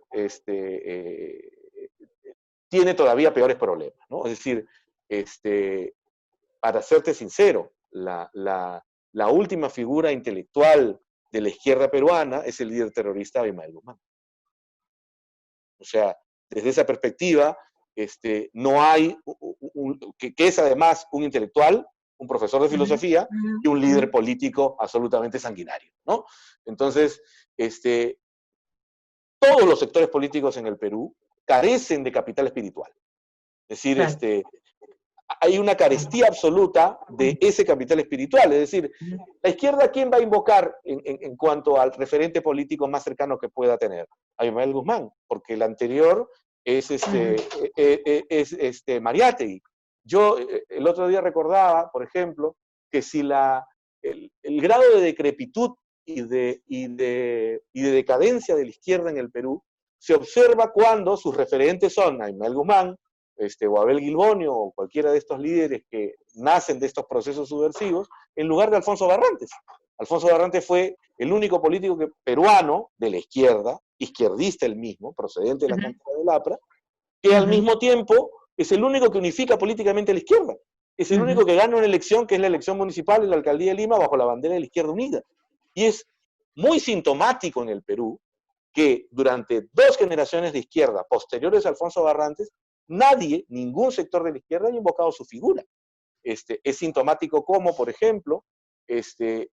tiene todavía peores problemas, ¿no? Es decir, para serte sincero, la última figura intelectual de la izquierda peruana es el líder terrorista Abimael Guzmán. O sea, desde esa perspectiva, no hay, que es además un intelectual, un profesor de filosofía y un líder político absolutamente sanguinario, ¿no? Entonces, todos los sectores políticos en el Perú carecen de capital espiritual. Es decir, hay una carestía absoluta de ese capital espiritual. Es decir, la izquierda, ¿quién va a invocar en cuanto al referente político más cercano que pueda tener? A Abimael Guzmán, porque el anterior es Mariátegui. Yo el otro día recordaba, por ejemplo, que si el grado de decrepitud y de decadencia de la izquierda en el Perú se observa cuando sus referentes son Abimael Guzmán, o Abel Gilbonio, o cualquiera de estos líderes que nacen de estos procesos subversivos, en lugar de Alfonso Barrantes. Alfonso Barrantes fue el único político peruano de la izquierda, izquierdista el mismo, procedente de la cantera del APRA, que al mismo tiempo es el único que unifica políticamente a la izquierda. Es el único que gana una elección, que es la elección municipal en la alcaldía de Lima, bajo la bandera de la Izquierda Unida. Y es muy sintomático en el Perú que durante 2 generaciones de izquierda posteriores a Alfonso Barrantes, nadie, ningún sector de la izquierda haya invocado su figura. Es sintomático como, por ejemplo,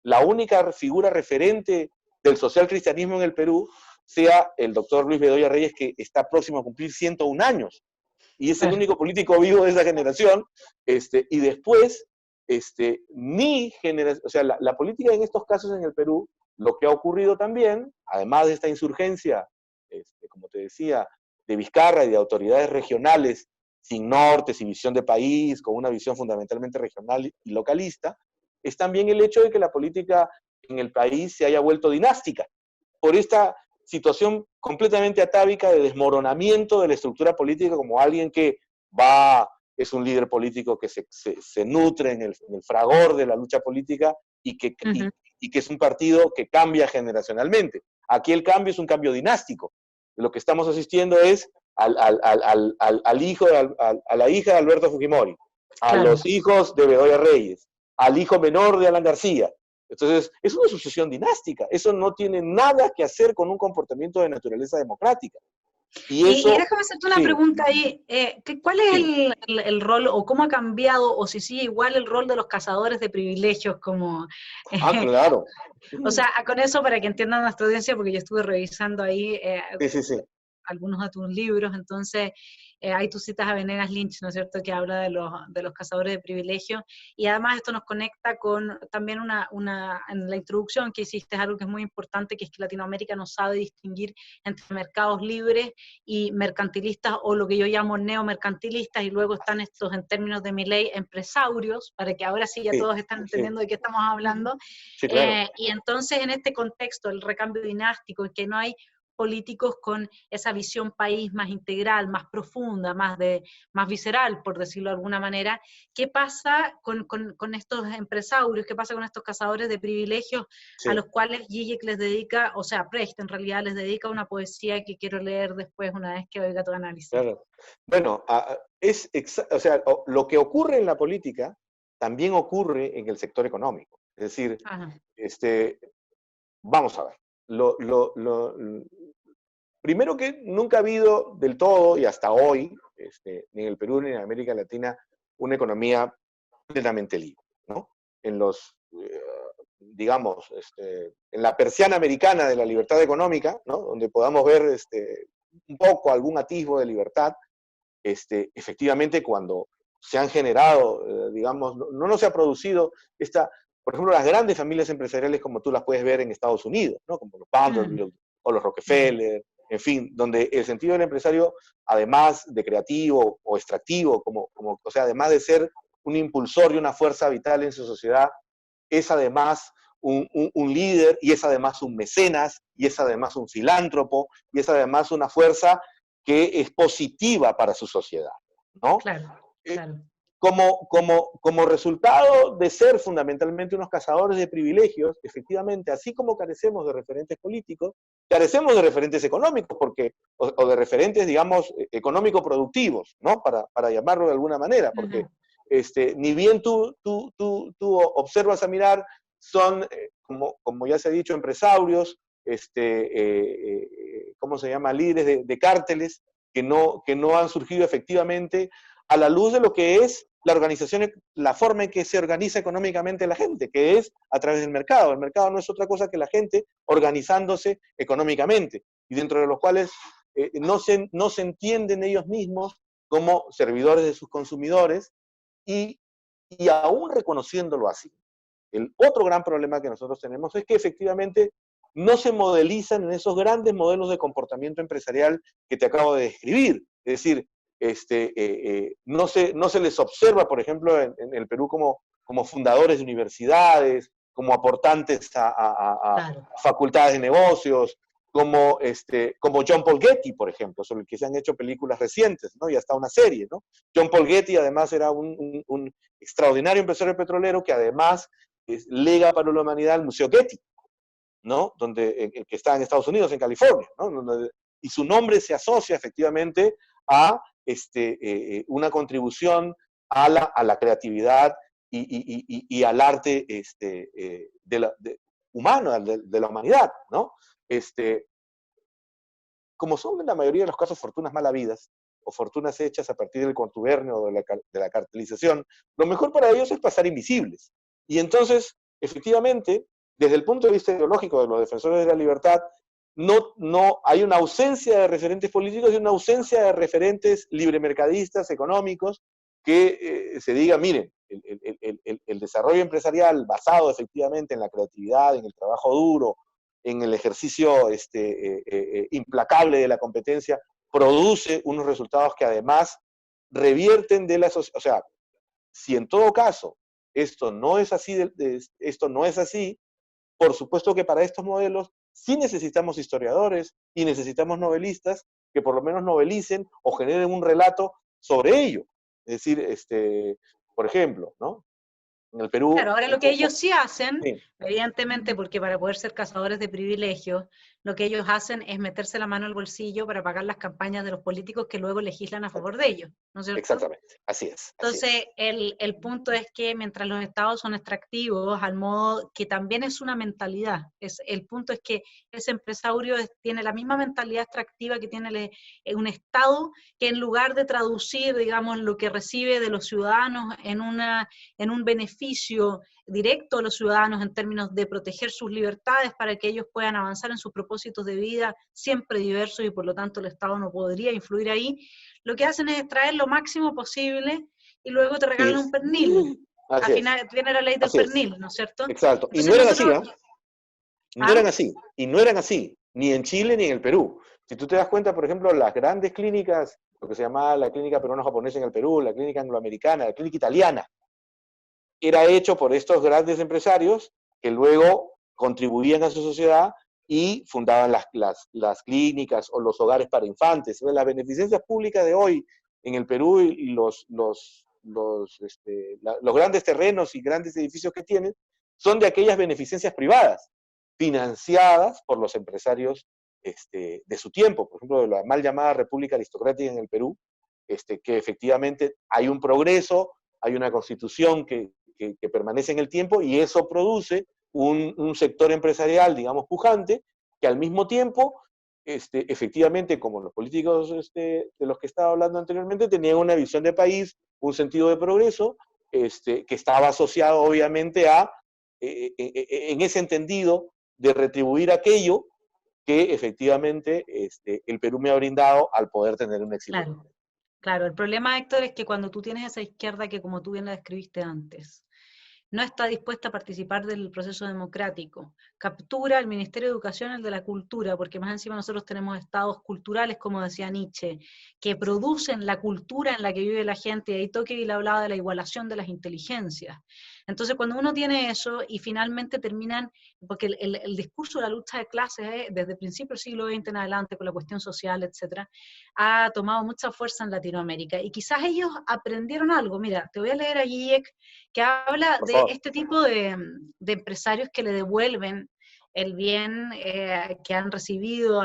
la única figura referente del socialcristianismo en el Perú sea el doctor Luis Bedoya Reyes, que está próximo a cumplir 101 años, y es el único político vivo de esa generación, y después, o sea, la política en estos casos en el Perú, lo que ha ocurrido también, además de esta insurgencia, como te decía, de Vizcarra y de autoridades regionales sin norte, sin visión de país, con una visión fundamentalmente regional y localista, es también el hecho de que la política en el país se haya vuelto dinástica, por esta situación completamente atávica de desmoronamiento de la estructura política como alguien que es un líder político que se nutre en el fragor de la lucha política y que es un partido que cambia generacionalmente. Aquí el cambio es un cambio dinástico. Lo que estamos asistiendo es a la hija de Alberto Fujimori, a los hijos de Bedoya Reyes, al hijo menor de Alan García. Entonces, es una sucesión dinástica. Eso no tiene nada que hacer con un comportamiento de naturaleza democrática. Y déjame hacerte una pregunta ahí. ¿Cuál es el rol, o cómo ha cambiado, o si sigue igual el rol de los cazadores de privilegios? Como, claro. O sea, con eso, para que entiendan nuestra audiencia, porque yo estuve revisando ahí algunos de tus libros, entonces, ahí tú citas a Venegas Lynch, ¿no es cierto?, que habla de los cazadores de privilegios, y además esto nos conecta con también en la introducción que hiciste, es algo que es muy importante, que es que Latinoamérica no sabe distinguir entre mercados libres y mercantilistas, o lo que yo llamo neomercantilistas, y luego están estos, en términos de mi ley, empresarios, para que ahora sí ya Sí, todos están sí, entendiendo de qué estamos hablando. sí, claro. Y entonces en este contexto, el recambio dinástico, en que no hay políticos con esa visión país más integral, más profunda, más visceral, por decirlo de alguna manera, ¿qué pasa con estos empresarios? ¿Qué pasa con estos cazadores de privilegios a Sí, los cuales Zizek les dedica, o sea, Precht en realidad les dedica una poesía que quiero leer después una vez que oiga tu análisis? claro. Bueno, o sea, lo que ocurre en la política también ocurre en el sector económico. Es decir, Ajá. este, vamos a ver. Primero que nunca ha habido del todo, y hasta hoy, ni en el Perú ni en América Latina, una economía plenamente libre, ¿no? En los, digamos, en la persiana americana de la libertad económica, ¿no? Donde podamos ver un poco, algún atisbo de libertad, efectivamente cuando se han generado, digamos, no se ha producido por ejemplo, las grandes familias empresariales como tú las puedes ver en Estados Unidos, ¿no? Como los Mm, Vanderbilt o los mm, Rockefeller, en fin, donde el sentido del empresario, además de creativo o extractivo, o sea, además de ser un impulsor y una fuerza vital en su sociedad, es además un líder, y es además un mecenas, y es además un filántropo, y es además una fuerza que es positiva para su sociedad, ¿no? claro, Eh, claro. como resultado de ser fundamentalmente unos cazadores de privilegios, efectivamente, así como carecemos de referentes políticos, carecemos de referentes económicos, o de referentes, digamos, económico-productivos, ¿no? Para llamarlo de alguna manera, porque Ujú. ni bien tú observas a mirar, son, como ya se ha dicho, empresarios, ¿cómo se llama?, líderes de cárteles que no han surgido efectivamente a la luz de lo que es la organización, la forma en que se organiza económicamente la gente, que es a través del mercado. El mercado no es otra cosa que la gente organizándose económicamente, y dentro de los cuales no se entienden ellos mismos como servidores de sus consumidores, y, y aún reconociéndolo así. El otro gran problema que nosotros tenemos es que efectivamente no se modelizan en esos grandes modelos de comportamiento empresarial que te acabo de describir. Es decir, no se les observa, por ejemplo, en el Perú como fundadores de universidades, como aportantes a Claro. facultades de negocios, como John Paul Getty, por ejemplo, sobre el que se han hecho películas recientes, ¿no? Y hasta una serie, ¿no? John Paul Getty además era un extraordinario empresario petrolero que además lega para la humanidad el Museo Getty, ¿no? Que está en Estados Unidos, en California, ¿no? Y su nombre se asocia efectivamente a una contribución a la creatividad y al arte humano, de la humanidad, ¿no? Como son en la mayoría de los casos fortunas mal habidas, o fortunas hechas a partir del contubernio o de la cartelización, lo mejor para ellos es pasar invisibles. Y entonces, efectivamente, desde el punto de vista ideológico de los defensores de la libertad, no hay una ausencia de referentes políticos y una ausencia de referentes libremercadistas, económicos, que se diga, miren, el desarrollo empresarial basado efectivamente en la creatividad, en el trabajo duro, en el ejercicio implacable de la competencia, produce unos resultados que además revierten de la sociedad. O sea, si en todo caso esto no es así, por supuesto que para estos modelos sí necesitamos historiadores y necesitamos novelistas que por lo menos novelicen o generen un relato sobre ello. Es decir, por ejemplo, ¿no? En el Claro, Perú, ahora lo que ellos sí hacen, sí, evidentemente, porque para poder ser cazadores de privilegios, lo que ellos hacen es meterse la mano al bolsillo para pagar las campañas de los políticos que luego legislan a favor de ellos, ¿no es cierto? exactamente, así es, así Entonces, es. el punto es que mientras los estados son extractivos, al modo que también es una mentalidad, el punto es que ese empresario tiene la misma mentalidad extractiva que tiene un estado, que en lugar de traducir, digamos, lo que recibe de los ciudadanos en un beneficio directo a los ciudadanos en términos de proteger sus libertades para que ellos puedan avanzar en sus propósitos propósitos de vida siempre diversos y por lo tanto el Estado no podría influir ahí, lo que hacen es extraer lo máximo posible y luego te regalan un pernil. Así Al es, final viene la ley del así es, pernil, ¿no es cierto? exacto. Y Entonces no eran así, nosotros... ¿ah? No ¿Ah? eran así, y no eran así, ni en Chile ni en el Perú. Si tú te das cuenta, por ejemplo, las grandes clínicas, lo que se llamaba la clínica peruano-japonesa en el Perú, la clínica angloamericana, la clínica italiana, era hecho por estos grandes empresarios que luego contribuían a su sociedad y fundaban las clínicas o los hogares para infantes. Las beneficencias públicas de hoy en el Perú y los grandes terrenos y grandes edificios que tienen son de aquellas beneficencias privadas, financiadas por los empresarios de su tiempo, por ejemplo, de la mal llamada República Aristocrática en el Perú, que efectivamente hay un progreso, hay una constitución que permanece en el tiempo y eso produce un sector empresarial, digamos, pujante, que al mismo tiempo, efectivamente, como los políticos de los que estaba hablando anteriormente, tenían una visión de país, un sentido de progreso, que estaba asociado obviamente a, en ese entendido, de retribuir aquello que efectivamente el Perú me ha brindado al poder tener un éxito. Claro, claro. El problema, Héctor, es que cuando tú tienes esa izquierda que, como tú bien la describiste antes, no está dispuesta a participar del proceso democrático. Captura el Ministerio de Educación, el de la cultura, porque más encima nosotros tenemos estados culturales, como decía Nietzsche, que producen la cultura en la que vive la gente, y ahí Tocqueville hablaba de la igualación de las inteligencias. Entonces, cuando uno tiene eso, y finalmente terminan, porque el discurso de la lucha de clases, desde el principio del siglo XX en adelante, con la cuestión social, etcétera, ha tomado mucha fuerza en Latinoamérica, y quizás ellos aprendieron algo. Mira, te voy a leer a Zizek, que habla de este tipo de empresarios que le devuelven el bien que han recibido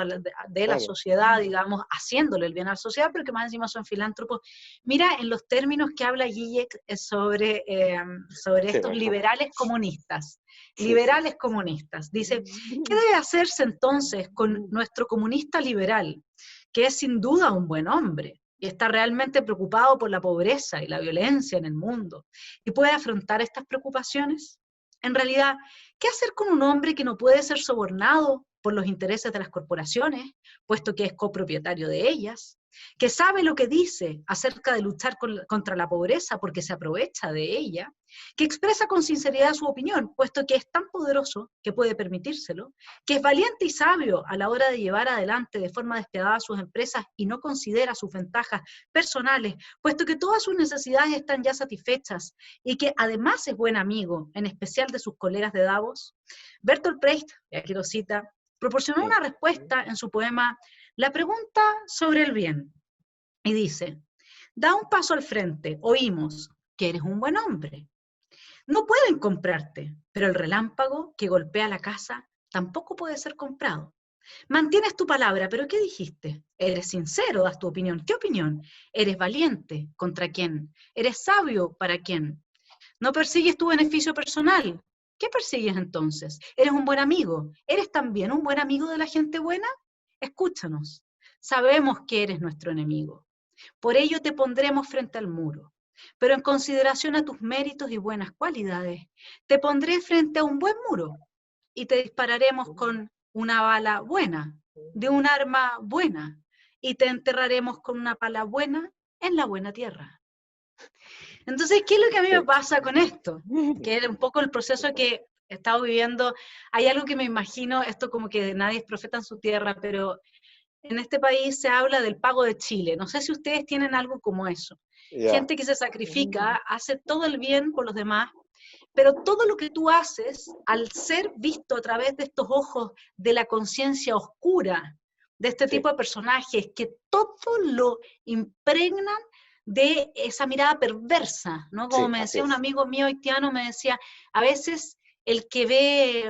de la sociedad, digamos, haciéndole el bien a la sociedad, pero que más encima son filántropos. Mira en los términos que habla Zizek sobre estos liberales comunistas. Liberales comunistas. Dice, ¿qué debe hacerse entonces con nuestro comunista liberal, que es sin duda un buen hombre y está realmente preocupado por la pobreza y la violencia en el mundo, y puede afrontar estas preocupaciones? En realidad, ¿qué hacer con un hombre que no puede ser sobornado por los intereses de las corporaciones, puesto que es copropietario de ellas? Que sabe lo que dice acerca de luchar contra la pobreza porque se aprovecha de ella, que expresa con sinceridad su opinión, puesto que es tan poderoso que puede permitírselo, que es valiente y sabio a la hora de llevar adelante de forma despiadada sus empresas y no considera sus ventajas personales, puesto que todas sus necesidades están ya satisfechas, y que además es buen amigo, en especial de sus colegas de Davos. Bertolt Brecht, y aquí lo cita, proporcionó una respuesta en su poema La pregunta sobre el bien, y dice, da un paso al frente, oímos que eres un buen hombre. No pueden comprarte, pero el relámpago que golpea la casa tampoco puede ser comprado. Mantienes tu palabra, pero ¿qué dijiste? Eres sincero, das tu opinión. ¿Qué opinión? Eres valiente. ¿Contra quién? Eres sabio. ¿Para quién? No persigues tu beneficio personal. ¿Qué persigues entonces? ¿Eres un buen amigo? ¿Eres también un buen amigo de la gente buena? Escúchanos. Sabemos que eres nuestro enemigo. Por ello te pondremos frente al muro. Pero en consideración a tus méritos y buenas cualidades, te pondré frente a un buen muro y te dispararemos con una bala buena, de un arma buena, y te enterraremos con una pala buena en la buena tierra. Entonces, ¿qué es lo que a mí me pasa con esto? Que es un poco el proceso que he estado viviendo. Hay algo que me imagino, esto como que nadie es profeta en su tierra, pero en este país se habla del pago de Chile. No sé si ustedes tienen algo como eso. Gente que se sacrifica, hace todo el bien por los demás, pero todo lo que tú haces, al ser visto a través de estos ojos de la conciencia oscura, de este tipo de personajes, que todo lo impregnan de esa mirada perversa, ¿no? Como me decía un amigo mío haitiano, me decía, a veces el que ve,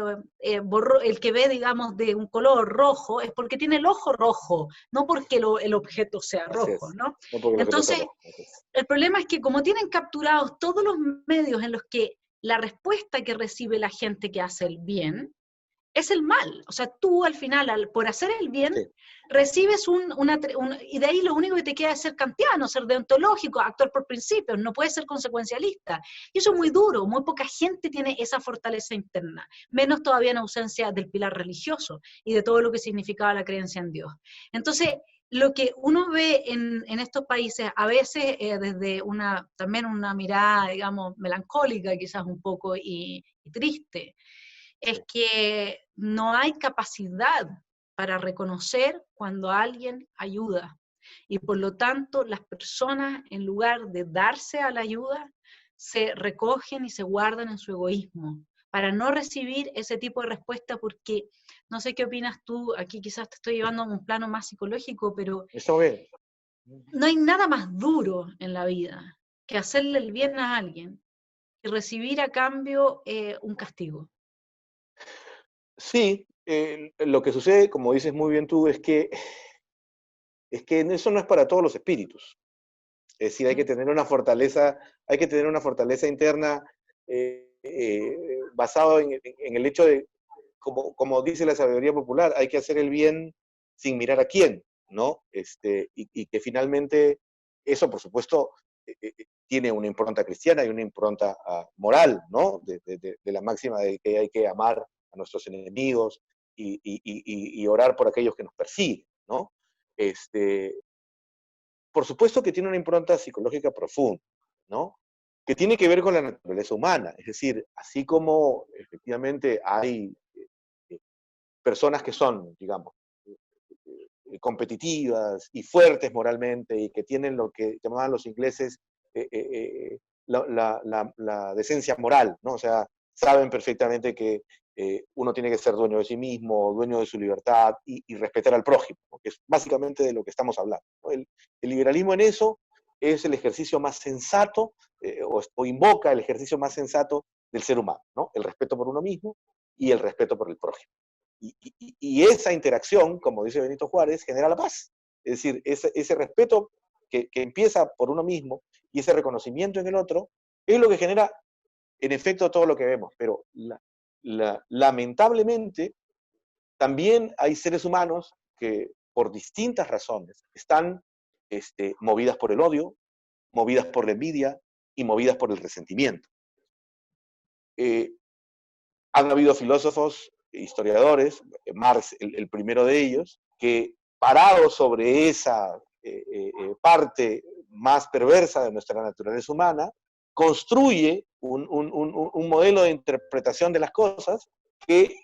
digamos, de un color rojo, es porque tiene el ojo rojo, no porque el objeto sea rojo, ¿no? Entonces, el problema es que como tienen capturados todos los medios en los que la respuesta que recibe la gente que hace el bien es el mal. O sea, tú al final, por hacer el bien, Sí. recibes y de ahí lo único que te queda es ser kantiano, ser deontológico, actuar por principios, no puedes ser consecuencialista. Y eso es muy duro, muy poca gente tiene esa fortaleza interna, menos todavía en ausencia del pilar religioso y de todo lo que significaba la creencia en Dios. Entonces, lo que uno ve en estos países, a veces desde también una mirada, digamos, melancólica quizás un poco y triste, es que no hay capacidad para reconocer cuando alguien ayuda. Y por lo tanto, las personas, en lugar de darse a la ayuda, se recogen y se guardan en su egoísmo, para no recibir ese tipo de respuesta, porque no sé qué opinas tú, aquí quizás te estoy llevando a un plano más psicológico, pero Está bien. no hay nada más duro en la vida que hacerle el bien a alguien y recibir a cambio un castigo. Sí, lo que sucede, como dices muy bien tú, es que eso no es para todos los espíritus. Es decir, hay que tener una fortaleza interna basado en el hecho de, como dice la sabiduría popular, hay que hacer el bien sin mirar a quién, ¿no? Y que finalmente eso, por supuesto, tiene una impronta cristiana y una impronta moral, ¿no? De la máxima de que hay que amar a nuestros enemigos y orar por aquellos que nos persiguen, ¿no? Este, por supuesto que tiene una impronta psicológica profunda, ¿no? Que tiene que ver con la naturaleza humana. Es decir, así como efectivamente hay eh, personas que son, digamos, competitivas y fuertes moralmente y que tienen lo que llamaban los ingleses la decencia moral, ¿no? O sea, saben perfectamente que uno tiene que ser dueño de sí mismo, dueño de su libertad y respetar al prójimo, que es básicamente de lo que estamos hablando, ¿no? El liberalismo en eso es el ejercicio más sensato o invoca el ejercicio más sensato del ser humano, ¿no? El respeto por uno mismo y el respeto por el prójimo. Y esa interacción, como dice Benito Juárez, genera la paz. Es decir, ese respeto que empieza por uno mismo y ese reconocimiento en el otro es lo que genera, en efecto, todo lo que vemos. Pero lamentablemente, también hay seres humanos que, por distintas razones, están movidas por el odio, movidas por la envidia y movidas por el resentimiento. Eh, Han habido filósofos, historiadores, Marx el primero de ellos, que parados sobre esa parte más perversa de nuestra naturaleza humana, construye un modelo de interpretación de las cosas que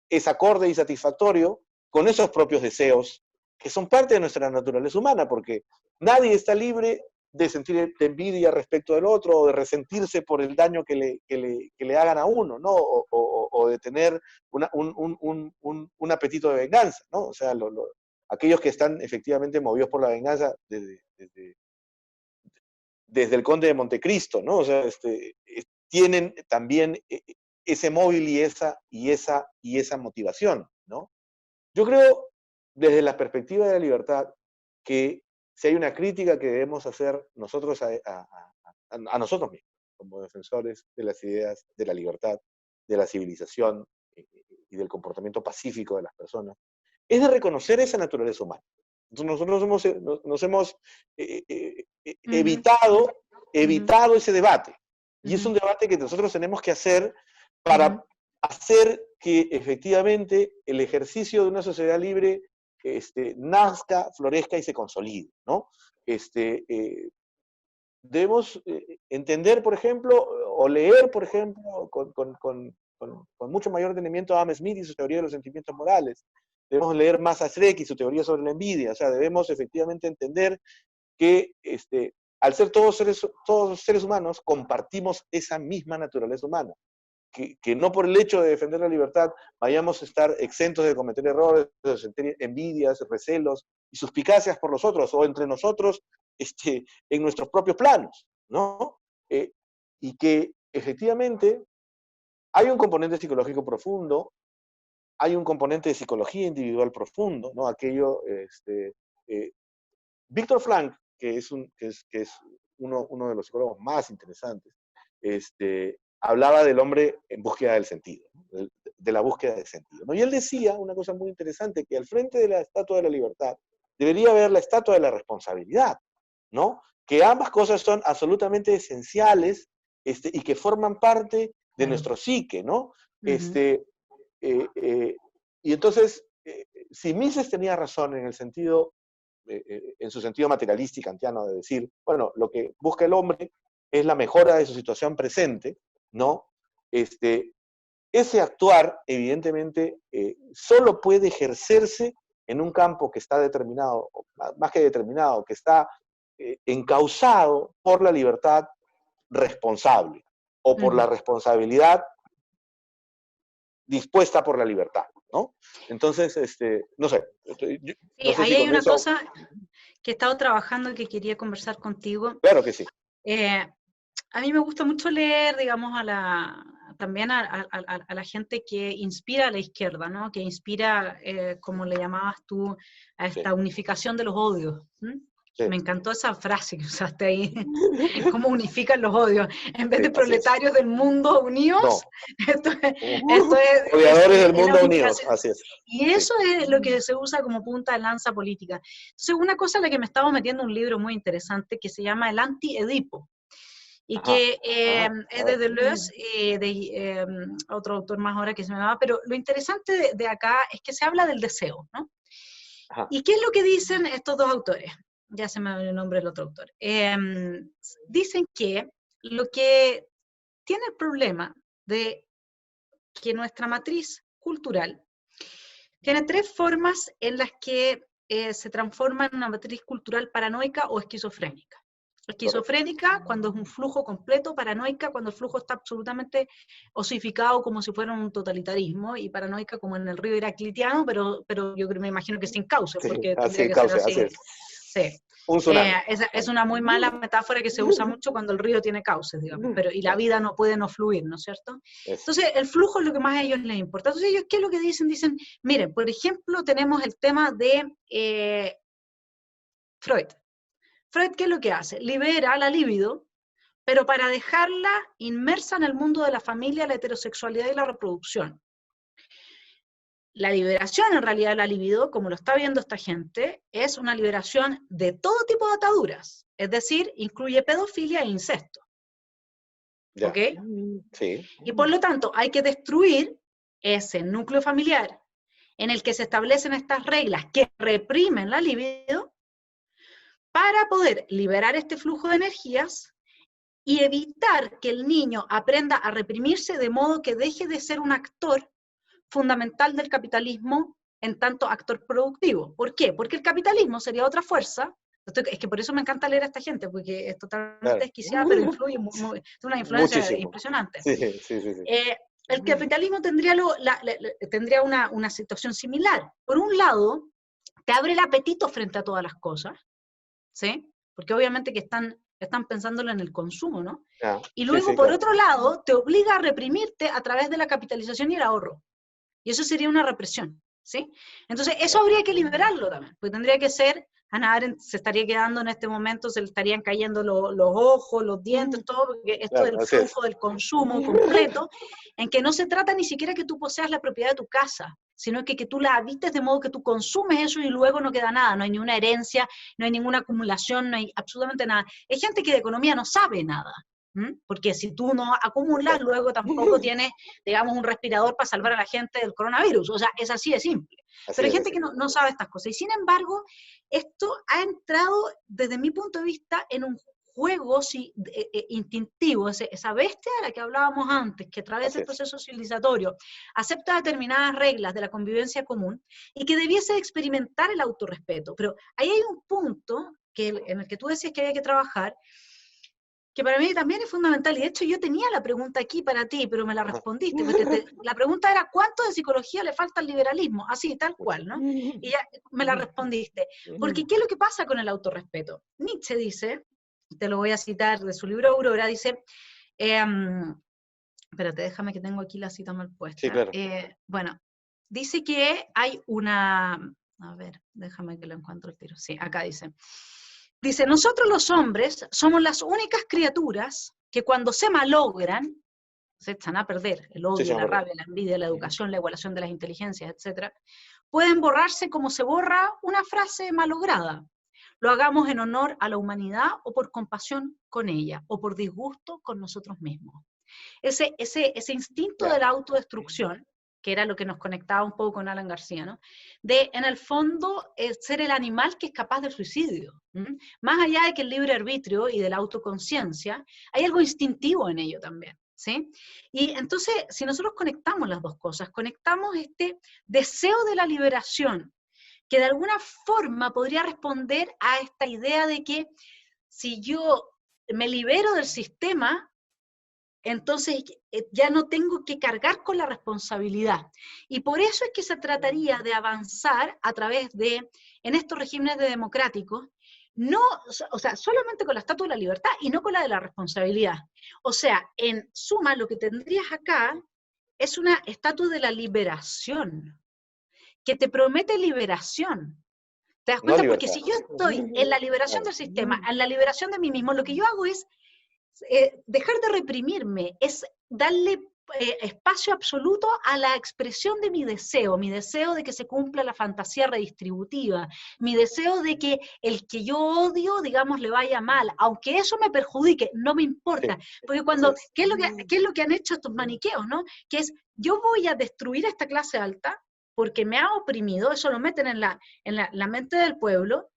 es acorde y satisfactorio con esos propios deseos que son parte de nuestra naturaleza humana, porque nadie está libre de sentir envidia respecto del otro o de resentirse por el daño que le hagan a uno, ¿no? O de tener un apetito de venganza, ¿no? O sea, aquellos que están efectivamente movidos por la venganza desde el Conde de Montecristo, ¿no? O sea, tienen también ese móvil y esa motivación, ¿no? Yo creo, desde la perspectiva de la libertad, que si hay una crítica que debemos hacer nosotros a nosotros mismos, como defensores de las ideas de la libertad, de la civilización y del comportamiento pacífico de las personas, es de reconocer esa naturaleza humana. Entonces nosotros nos hemos Uh -huh, uh -huh, evitado ese debate. uh Y es -huh, un debate que nosotros tenemos que hacer uh -huh. para hacer que efectivamente el ejercicio de una sociedad libre nazca, florezca y se consolide, ¿no? Debemos entender, por ejemplo, o leer, por ejemplo, con mucho mayor detenimiento a Adam Smith y su teoría de los sentimientos morales. Debemos leer más a Schreck y su teoría sobre la envidia. O sea, debemos efectivamente entender que al ser todos seres humanos, compartimos esa misma naturaleza humana. Que no por el hecho de defender la libertad vayamos a estar exentos de cometer errores, de sentir envidias, recelos y suspicacias por los otros o entre nosotros en nuestros propios planos, ¿no? Y que efectivamente hay un componente psicológico profundo, hay un componente de psicología individual profundo, ¿no? Eh, Víctor Frank, que es uno de los psicólogos más interesantes, hablaba del hombre en búsqueda del sentido, ¿no? de la búsqueda de sentido, ¿no? Y él decía una cosa muy interesante, que al frente de la Estatua de la Libertad debería haber la Estatua de la Responsabilidad, ¿no? Que ambas cosas son absolutamente esenciales y que forman parte de nuestro psique, ¿no? Y entonces, si Mises tenía razón en el sentido, en su sentido materialista y kantiano de decir, bueno, lo que busca el hombre es la mejora de su situación presente, ¿no? Ese actuar, evidentemente, solo puede ejercerse en un campo que está determinado, más que determinado, que está encauzado por la libertad responsable, o por la responsabilidad dispuesta por la libertad, ¿no? Entonces, no sé. Sí, no sé ahí si hay una cosa que he estado trabajando y que quería conversar contigo. Claro que sí. A mí me gusta mucho leer, digamos, también a la gente que inspira a la izquierda, ¿no? Que inspira, como le llamabas tú, a esta unificación de los odios. Sí. Me encantó esa frase que usaste ahí, cómo unifican los odios. En vez de proletarios del mundo unidos, no. esto es odiadores del mundo unidos, así es. Y eso es lo que se usa como punta de lanza política. Entonces, una cosa en la que me estaba metiendo un libro muy interesante que se llama El Anti-Edipo, y que es de Deleuze, de otro autor más ahora que se me va, pero lo interesante de acá es que se habla del deseo, ¿no? Ajá. ¿Y qué es lo que dicen estos dos autores? Ya se me va el nombre del otro autor. Dicen que lo que tiene el problema de que nuestra matriz cultural tiene tres formas en las que se transforma en una matriz cultural paranoica o esquizofrénica. Esquizofrénica cuando es un flujo completo, paranoica cuando el flujo está absolutamente osificado como si fuera un totalitarismo, y paranoica como en el río heraclitiano, pero yo me imagino que sin cauce, porque tendría que ser así. Sí. Es una muy mala metáfora que se usa mucho cuando el río tiene cauces, digamos, y la vida no puede no fluir, ¿no es cierto? Entonces, el flujo es lo que más a ellos les importa. Entonces, ellos, ¿qué es lo que dicen? Dicen, miren, por ejemplo, tenemos el tema de Freud. Freud, ¿qué es lo que hace? Libera la libido, pero para dejarla inmersa en el mundo de la familia, la heterosexualidad y la reproducción. La liberación, en realidad, de la libido, como lo está viendo esta gente, es una liberación de todo tipo de ataduras. Es decir, incluye pedofilia e incesto. ¿Ok? Sí. Y por lo tanto, hay que destruir ese núcleo familiar en el que se establecen estas reglas que reprimen la libido, para poder liberar este flujo de energías y evitar que el niño aprenda a reprimirse de modo que deje de ser un actor fundamental del capitalismo en tanto actor productivo. ¿Por qué? Porque el capitalismo sería otra fuerza, es que por eso me encanta leer a esta gente, porque es totalmente desquiciada, pero influye, es una influencia muchísimo. Impresionante. Sí. El capitalismo tendría, tendría una situación similar. Por un lado, te abre el apetito frente a todas las cosas, ¿sí? Porque obviamente que están pensándolo en el consumo, ¿no? Y luego, por otro lado, te obliga a reprimirte a través de la capitalización y el ahorro. Y eso sería una represión, ¿sí? Entonces, eso habría que liberarlo también, porque tendría que ser, Hannah Arendt se estaría quedando en este momento, se le estarían cayendo los ojos, los dientes, todo, porque esto del flujo del consumo completo, en que no se trata ni siquiera que tú poseas la propiedad de tu casa, sino que tú la habites de modo que tú consumes eso y luego no queda nada, no hay ni una herencia, no hay ninguna acumulación, no hay absolutamente nada. Hay gente que de economía no sabe nada, porque si tú no acumulas, luego tampoco tienes, digamos, un respirador para salvar a la gente del coronavirus. O sea, es así de simple. Pero hay gente que no sabe estas cosas. Y sin embargo, esto ha entrado, desde mi punto de vista, en un juego instintivo, esa bestia de la que hablábamos antes, que a través del proceso civilizatorio acepta determinadas reglas de la convivencia común y que debiese experimentar el autorrespeto. Pero ahí hay un punto en el que tú decías que había que trabajar, que para mí también es fundamental, y de hecho yo tenía la pregunta aquí para ti, pero me la respondiste, porque la pregunta era, ¿cuánto de psicología le falta al liberalismo? Así, tal cual, ¿no? Y ya me la respondiste. Porque, ¿qué es lo que pasa con el autorrespeto? Nietzsche dice, te lo voy a citar de su libro Aurora, dice, espérate, déjame que tengo aquí la cita mal puesta. Sí, claro. Bueno, dice que hay una, a ver, déjame que lo encuentro el tiro, sí, acá dice, nosotros los hombres somos las únicas criaturas que cuando se malogran, se echan a perder, el Sí, odio, sí, la rabia, la envidia, la educación, la igualación de las inteligencias, etc., pueden borrarse como se borra una frase malograda. Lo hagamos en honor a la humanidad o por compasión con ella, o por disgusto con nosotros mismos. Ese instinto de ya. la autodestrucción, que era lo que nos conectaba un poco con Alan García, ¿no? De, en el fondo, ser el animal que es capaz del suicidio. Más allá de que el libre arbitrio y de la autoconciencia, hay algo instintivo en ello también. ¿Sí? Y entonces, si nosotros conectamos las dos cosas, conectamos este deseo de la liberación, que de alguna forma podría responder a esta idea de que si yo me libero del sistema, entonces ya no tengo que cargar con la responsabilidad. Y por eso es que se trataría de avanzar a través de, en estos regímenes democráticos, no, o sea, solamente con la estatua de la libertad y no con la de la responsabilidad. O sea, en suma, lo que tendrías acá es una estatua de la liberación, que te promete liberación. ¿Te das No cuenta? Porque libertad. si yo estoy en la liberación Claro. del sistema, en la liberación de mí mismo, lo que yo hago es dejar de reprimirme, es darle espacio absoluto a la expresión de mi deseo de que se cumpla la fantasía redistributiva, mi deseo de que el que yo odio, digamos, le vaya mal, aunque eso me perjudique, no me importa, Sí, porque así cuando, es. ¿qué es lo que han hecho estos maniqueos, no? Que es, yo voy a destruir a esta clase alta porque me ha oprimido, eso lo meten en la mente del pueblo,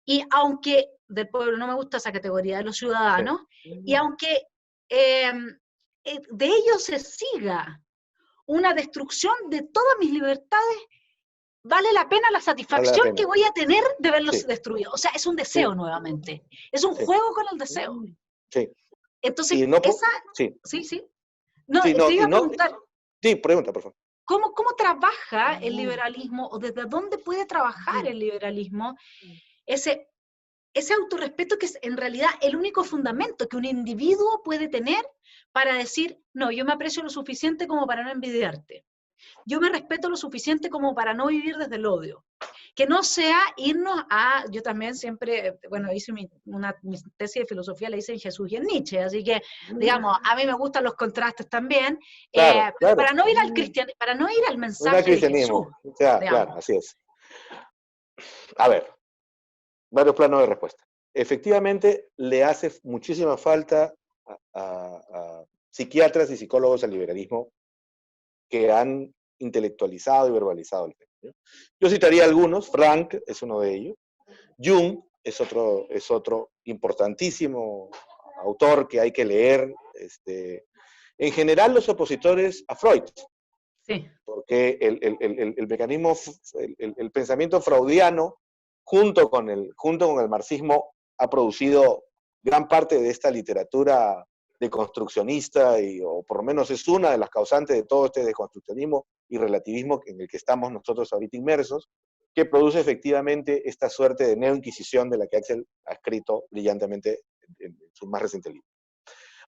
y aunque del pueblo no me gusta esa categoría de los Sí. ciudadanos, y aunque eh, de ellos se siga una destrucción de todas mis libertades, vale la pena la Vale la satisfacción que pena. voy a tener de verlos Sí, destruidos. O sea, es un sí, deseo nuevamente, es un sí, juego con el deseo. sí. Entonces, Y no, esa, sí, sí, sí. No, sí, te no, iba y a no, preguntar, sí, pregunta, por favor. ¿cómo trabaja el liberalismo o desde dónde puede trabajar el liberalismo ese ese autorrespeto que es en realidad el único fundamento que un individuo puede tener para decir, no, yo me aprecio lo suficiente como para no envidiarte. Yo me respeto lo suficiente como para no vivir desde el odio. Que no sea irnos a, yo también siempre, bueno, hice mi tesis de filosofía, la hice en Jesús y en Nietzsche, así que, digamos, a mí me gustan los contrastes también, Claro, pero claro. para no ir al para no ir al No era mensaje de Jesús, cristianismo. O sea, claro, digamos. así es. A ver, varios planos de respuesta. Efectivamente, le hace muchísima falta a psiquiatras y psicólogos al liberalismo que han intelectualizado y verbalizado el tema, ¿no? Yo citaría algunos, Frank es uno de ellos, Jung es otro importantísimo autor que hay que leer. En general, los opositores a Freud, Sí, porque el mecanismo, el pensamiento freudiano, junto con el marxismo, ha producido gran parte de esta literatura deconstruccionista, o por lo menos es una de las causantes de todo este deconstruccionismo y relativismo en el que estamos nosotros ahorita inmersos, que produce efectivamente esta suerte de neoinquisición de la que Axel ha escrito brillantemente en su más reciente libro.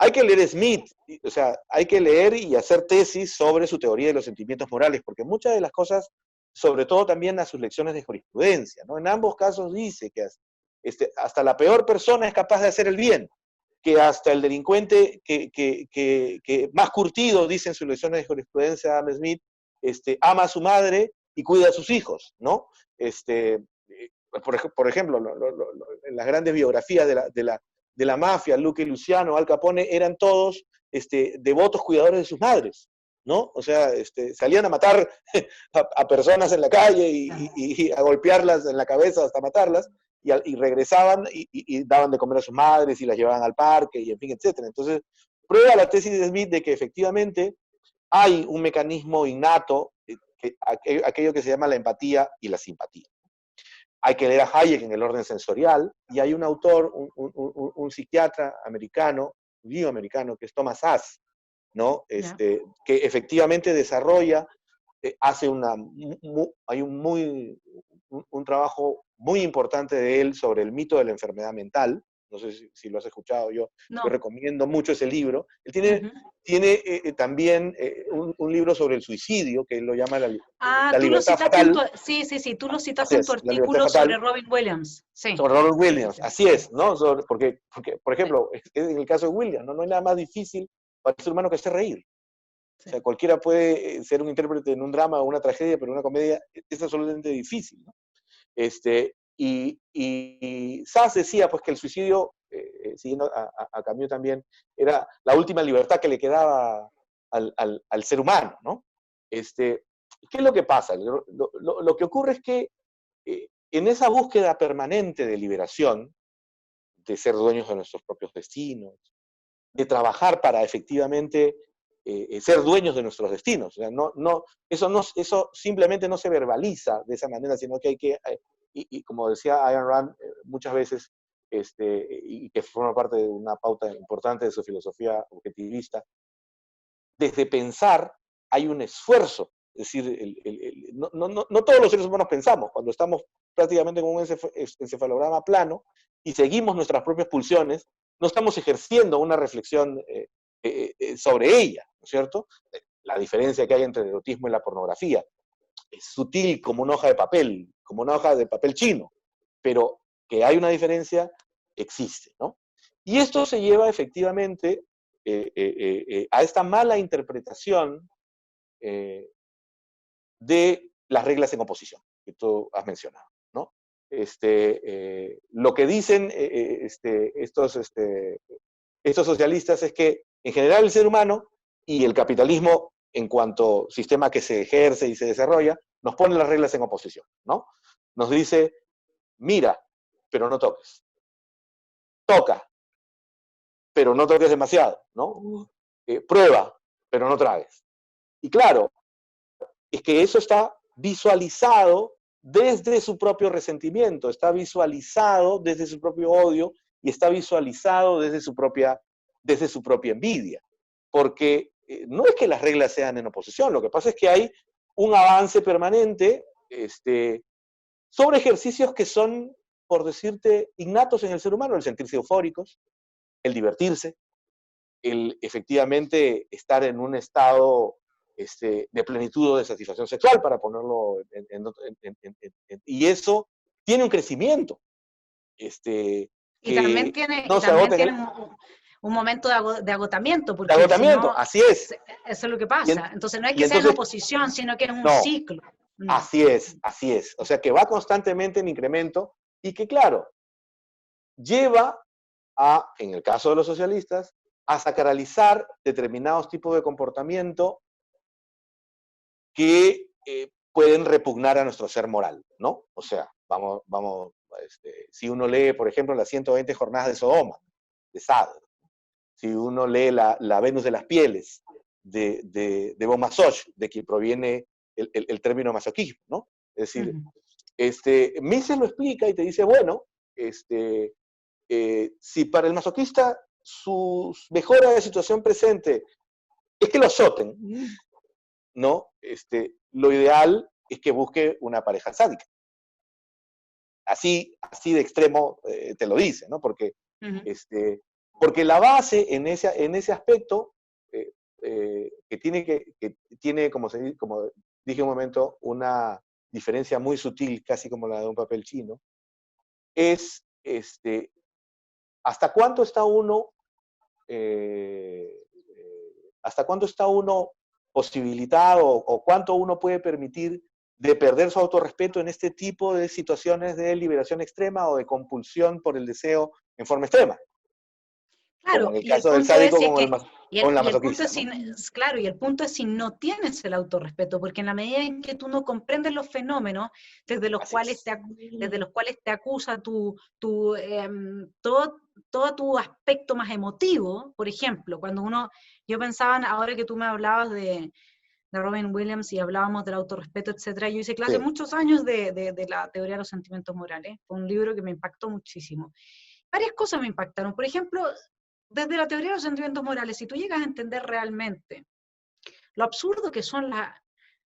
Hay que leer Smith, o sea, hay que leer y hacer tesis sobre su teoría de los sentimientos morales, porque muchas de las cosas, sobre todo también a sus lecciones de jurisprudencia, ¿no? En ambos casos dice que hasta la peor persona es capaz de hacer el bien, que hasta el delincuente que más curtido, dice en sus lecciones de jurisprudencia Adam Smith, ama a su madre y cuida a sus hijos, ¿no? Por ejemplo, en las grandes biografías de la mafia, Luque, Luciano, Al Capone, eran todos devotos cuidadores de sus madres, ¿no? O sea, salían a matar a personas en la calle y a golpearlas en la cabeza hasta matarlas, y regresaban y daban de comer a sus madres y las llevaban al parque, y en fin, etc. Entonces, prueba la tesis de Smith de que efectivamente hay un mecanismo innato, aquello que se llama la empatía y la simpatía. Hay que leer a Hayek en el orden sensorial, y hay un autor, un psiquiatra americano, judío americano, que es Thomas Haas, ¿no? ya. Que efectivamente desarrolla, hay un trabajo muy importante de él sobre el mito de la enfermedad mental. No sé si lo has escuchado, yo No. recomiendo mucho ese libro. Él Uh-huh. tiene también un libro sobre el suicidio, que él lo llama Ah, la tú lo libertad citaste en fatal. tu, sí, sí, sí, tú lo Así citaste en tu es, la libertad artículo sobre fatal, Robin Williams. Sí, sobre Robert sí, sí, Williams. sí, Así sí, es, ¿no? Porque, por sí. ejemplo, en el caso de Williams, ¿no? No hay nada más difícil para el ser humano que hacer reír. O sea, cualquiera puede ser un intérprete en un drama o una tragedia, pero en una comedia es absolutamente difícil, ¿no? Y Sass decía pues que el suicidio, siguiendo a Camus también, era la última libertad que le quedaba al ser humano, ¿no? ¿Qué es lo que pasa? Lo que ocurre es que en esa búsqueda permanente de liberación, de ser dueños de nuestros propios destinos, de trabajar para efectivamente ser dueños de nuestros destinos. O sea, eso simplemente no se verbaliza de esa manera, sino que hay que, y como decía Ayn Rand muchas veces, y que forma parte de una pauta importante de su filosofía objetivista, desde pensar hay un esfuerzo. Es decir, no todos los seres humanos pensamos. Cuando estamos prácticamente con un encefalograma plano y seguimos nuestras propias pulsiones, no estamos ejerciendo una reflexión sobre ella, ¿no es cierto? La diferencia que hay entre el erotismo y la pornografía es sutil como una hoja de papel, como una hoja de papel chino, pero que hay una diferencia, existe, ¿no? Y esto se lleva efectivamente a esta mala interpretación de las reglas en oposición, que tú has mencionado, ¿no? Lo que dicen estos socialistas es que, en general, el ser humano y el capitalismo, en cuanto sistema que se ejerce y se desarrolla, nos pone las reglas en oposición, ¿no? Nos dice, mira, pero no toques. Toca, pero no toques demasiado, ¿no? Prueba, pero no tragues. Y claro, es que eso está visualizado desde su propio resentimiento, está visualizado desde su propio odio y está visualizado desde su propia envidia. Porque no es que las reglas sean en oposición, lo que pasa es que hay un avance permanente sobre ejercicios que son, por decirte, innatos en el ser humano, el sentirse eufóricos, el divertirse, el efectivamente estar en un estado de plenitud o de satisfacción sexual, para ponerlo y eso tiene un crecimiento Y también que tiene, no se agota en un momento de agotamiento, de porque si agotamiento, no, así es. eso es lo que Y, pasa. Entonces no es y que sea en entonces, oposición, sino que es un no, ciclo. así es, así es. O sea que va constantemente en incremento y que, claro, lleva a, en el caso de los socialistas, a sacralizar determinados tipos de comportamiento que pueden repugnar a nuestro ser moral, ¿no? O sea, si uno lee, por ejemplo, las 120 jornadas de Sodoma, de Sade, si uno lee la Venus de las Pieles, de Beaumasoch, de quien proviene el término masoquismo, ¿no? Es decir, Mises lo explica y te dice, bueno, si para el masoquista su mejora de situación presente es que lo azoten, ¿no? Lo ideal es que busque una pareja sádica. Así de extremo te lo dice, ¿no? Porque, porque la base en ese aspecto, que tiene, como dije un momento, una diferencia muy sutil, casi como la de un papel chino, es ¿hasta cuánto está uno posibilitado o cuánto uno puede permitir de perder su autorrespeto en este tipo de situaciones de liberación extrema o de compulsión por el deseo en forma extrema? Como Claro, en el y el caso del punto es sádico si es con, que, con la y el punto masoquista, es ¿no? claro, y el punto es si no tienes el autorrespeto, porque en la medida en que tú no comprendes los fenómenos desde los Así cuales es. te acusa todo tu aspecto más emotivo, por ejemplo, yo pensaba, ahora que tú me hablabas de Robin Williams y hablábamos del autorrespeto, etcétera, yo hice clase Sí. muchos años de la teoría de los sentimientos morales, fue un libro que me impactó muchísimo. Varias cosas me impactaron, por ejemplo, desde la teoría de los sentimientos morales, si tú llegas a entender realmente lo absurdo que son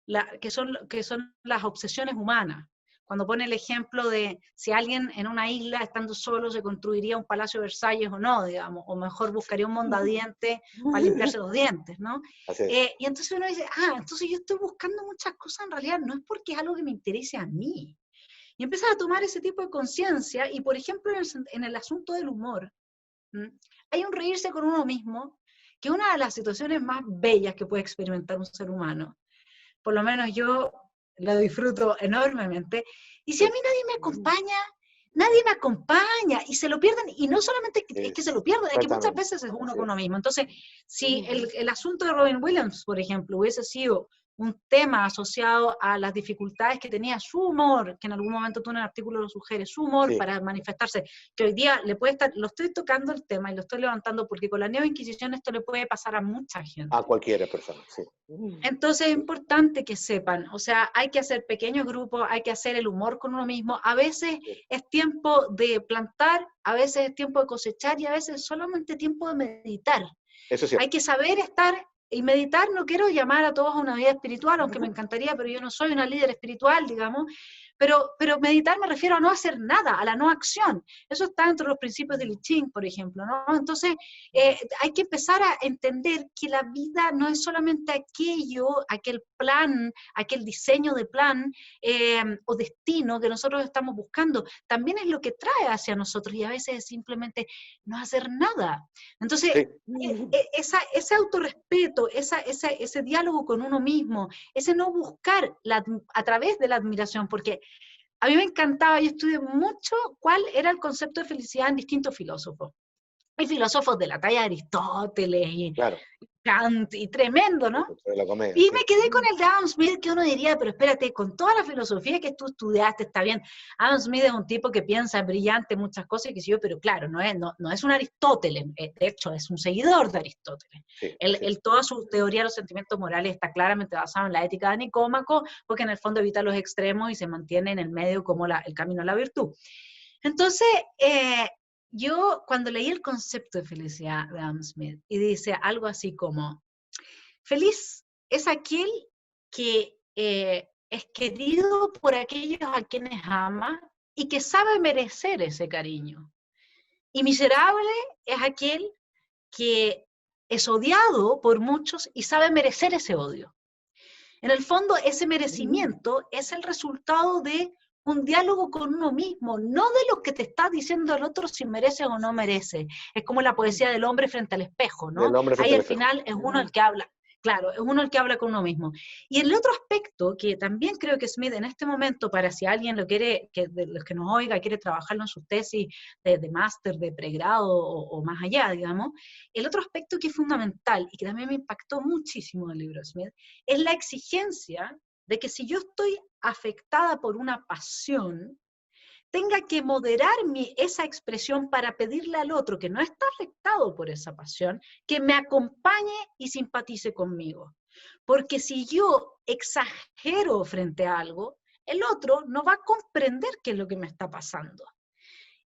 las obsesiones humanas, cuando pone el ejemplo de si alguien en una isla, estando solo, se construiría un palacio de Versalles o no, digamos, o mejor buscaría un mondadientes para limpiarse los dientes, ¿no? Así es. Y entonces uno dice, entonces yo estoy buscando muchas cosas en realidad, no es porque es algo que me interese a mí. Y empiezas a tomar ese tipo de conciencia, y por ejemplo en el asunto del humor, hay un reírse con uno mismo que una de las situaciones más bellas que puede experimentar un ser humano, por lo menos yo lo disfruto enormemente, y si a mí nadie me acompaña, y se lo pierden, y no solamente es que se lo pierden, es que muchas veces es uno con uno mismo. Entonces, si el asunto de Robin Williams, por ejemplo, hubiese sido un tema asociado a las dificultades que tenía su humor, que en algún momento tú en el artículo lo sugieres, su humor para manifestarse, que hoy día le puede estar, lo estoy tocando el tema y lo estoy levantando porque con la neoinquisición esto le puede pasar a mucha gente. A cualquier persona, sí. Entonces es importante que sepan, o sea, hay que hacer pequeños grupos, hay que hacer el humor con uno mismo, a veces es tiempo de plantar, a veces es tiempo de cosechar y a veces es solamente tiempo de meditar. Eso sí. Hay que saber estar y meditar. No quiero llamar a todos a una vida espiritual, aunque me encantaría, pero yo no soy una líder espiritual, digamos. Pero meditar me refiero a no hacer nada, a la no acción. Eso está dentro de los principios del I Ching, por ejemplo, ¿no? Entonces, hay que empezar a entender que la vida no es solamente aquel plan, aquel diseño de plan o destino que nosotros estamos buscando. También es lo que trae hacia nosotros y a veces es simplemente no hacer nada. Entonces, ese autorrespeto, ese diálogo con uno mismo, ese no buscar a través de la admiración, porque a mí me encantaba, yo estudié mucho cuál era el concepto de felicidad en distintos filósofos. Hay filósofos de la talla de Aristóteles y Kant, y tremendo, ¿no? Y me quedé con el de Adam Smith, que uno diría, pero espérate, con toda la filosofía que tú estudiaste, está bien. Adam Smith es un tipo que piensa brillante muchas cosas, y que sí, pero claro, no es un Aristóteles, de hecho, es un seguidor de Aristóteles. Toda su teoría de los sentimientos morales está claramente basada en la ética de Nicómaco, porque en el fondo evita los extremos y se mantiene en el medio como el camino a la virtud. Entonces, yo cuando leí el concepto de felicidad de Adam Smith, y dice algo así como, feliz es aquel que es querido por aquellos a quienes ama y que sabe merecer ese cariño. Y miserable es aquel que es odiado por muchos y sabe merecer ese odio. En el fondo, ese merecimiento es el resultado de un diálogo con uno mismo, no de lo que te está diciendo el otro si merece o no merece. Es como la poesía del hombre frente al espejo, ¿no? Ahí al final es uno el que habla. Claro, es uno el que habla con uno mismo. Y el otro aspecto que también creo que Smith en este momento, para si alguien lo quiere, de los que nos oiga, quiere trabajarlo en su tesis de máster, de pregrado o más allá, digamos, el otro aspecto que es fundamental y que también me impactó muchísimo del libro de Smith, es la exigencia de que si yo estoy afectada por una pasión, tenga que moderar esa expresión para pedirle al otro que no está afectado por esa pasión, que me acompañe y simpatice conmigo. Porque si yo exagero frente a algo, el otro no va a comprender qué es lo que me está pasando.